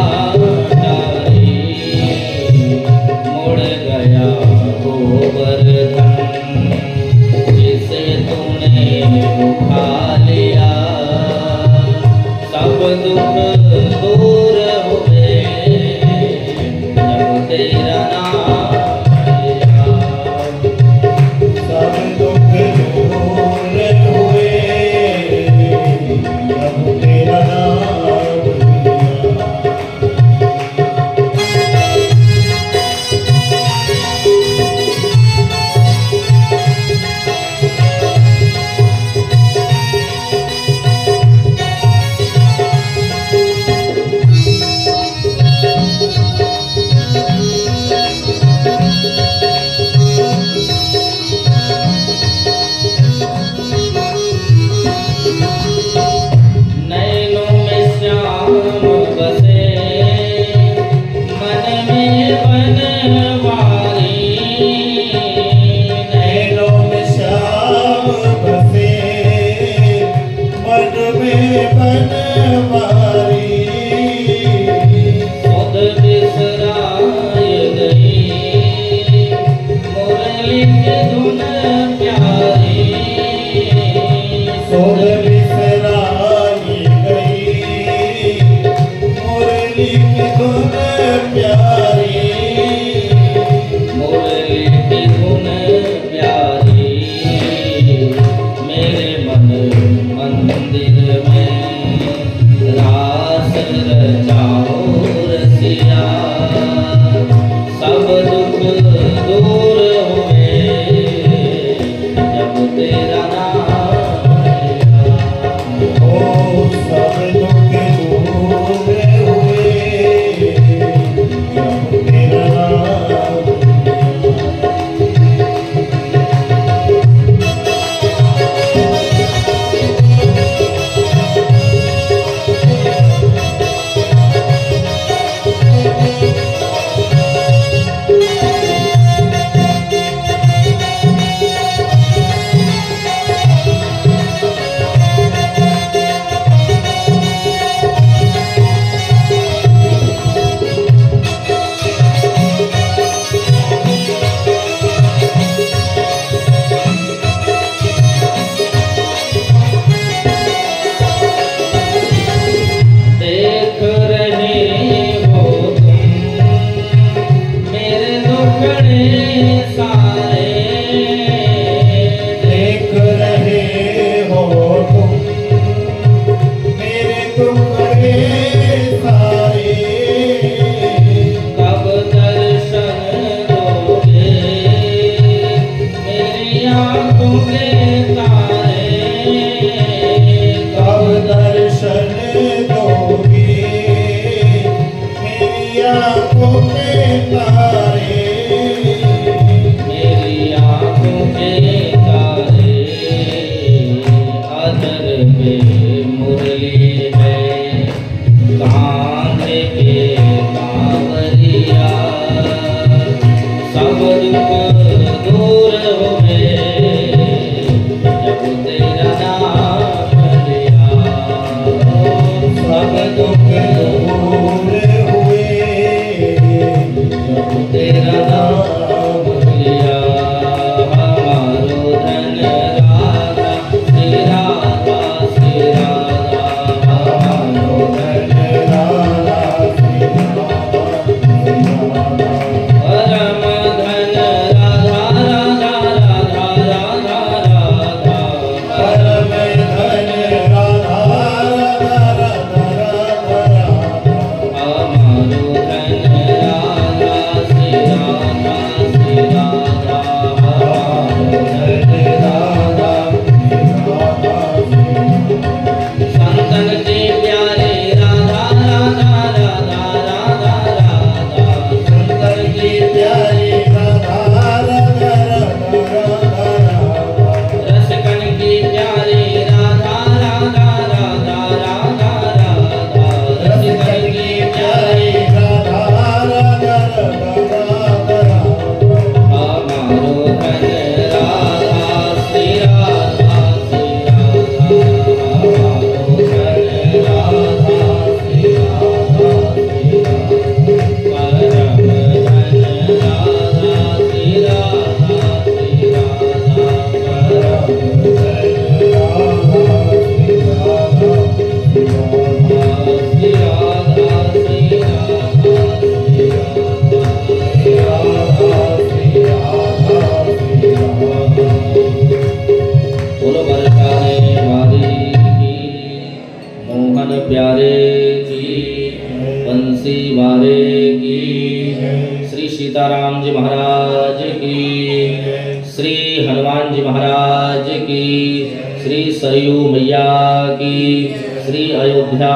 टारी। मुड़ गया गोवर्धन जिसे तूने उठा लिया। सब दुख दूर हुए जब तेरा नाम लिया। सब दुख दूर हुए जब तेरा नाम लिया। नैनों में श्याम बसे मन में बनवारी। नैनों में श्याम बसे मन में बनवारी। सुध बिसराय गई मुरली की धुन प्यारी। सुध बिसराई गई मुरली की धुन प्यारी। मुरली की धुन प्यारी मेरे मन मंदिर में रास रचाओ रसिया। सब दुख दूर हुए जब तेरा नाम लिया। ओ सब दुख दूर हुए जब तेरा नाम देख रहे हो तुम मेरे दुखड़े सारे। देख रहे हो तुम मेरे टुकड़े सारे। कब दर्शन दोगे मेरी आंखों के तारे। कब दर्शन दोगे मेरी आंखों के तारे। मेरी आंखों के तारे अधर पे मुरली है कांधे पे कांवरिया। सब दुख दूर हुए जब तेरा नाम लिया। सब दुख दूर हुए जब तेरा नाम लिया। हमारो धन राधा श्री राधा श्री राधा। हमारो धन राधा श्री राधा श्री राधा। परम धन राधा राधा राधा राधा राधा। परम धन राधा राधा राधा राधा। हमारो धन राधा श्री राधा श्री राधा। हमारो धन राधा राधा संतन के प्यारे राधा राधा राधा राधा राधा। संतन की प्यारी राधा राधा राधा राधा। रसिकन की प्यारी राधा राधा राधा राधा राधा। रसिकन की प्यारी राधा राधा राधा राधा। हमारो धन राधा श्री राधा श्री राधा। हमारो धन राधा श्री राधा श्री राधा। परम धन राधा श्री राधा श्री राधा। परम श्री राधा श्री राधा श्री राधा। बोलो बरसाने वाली की मोहन प्यारे की बंसी वाले की। श्री सीताराम जी महाराज की। श्री हनुमान जी महाराज की। श्री सरयू मैया की। श्री अयोध्या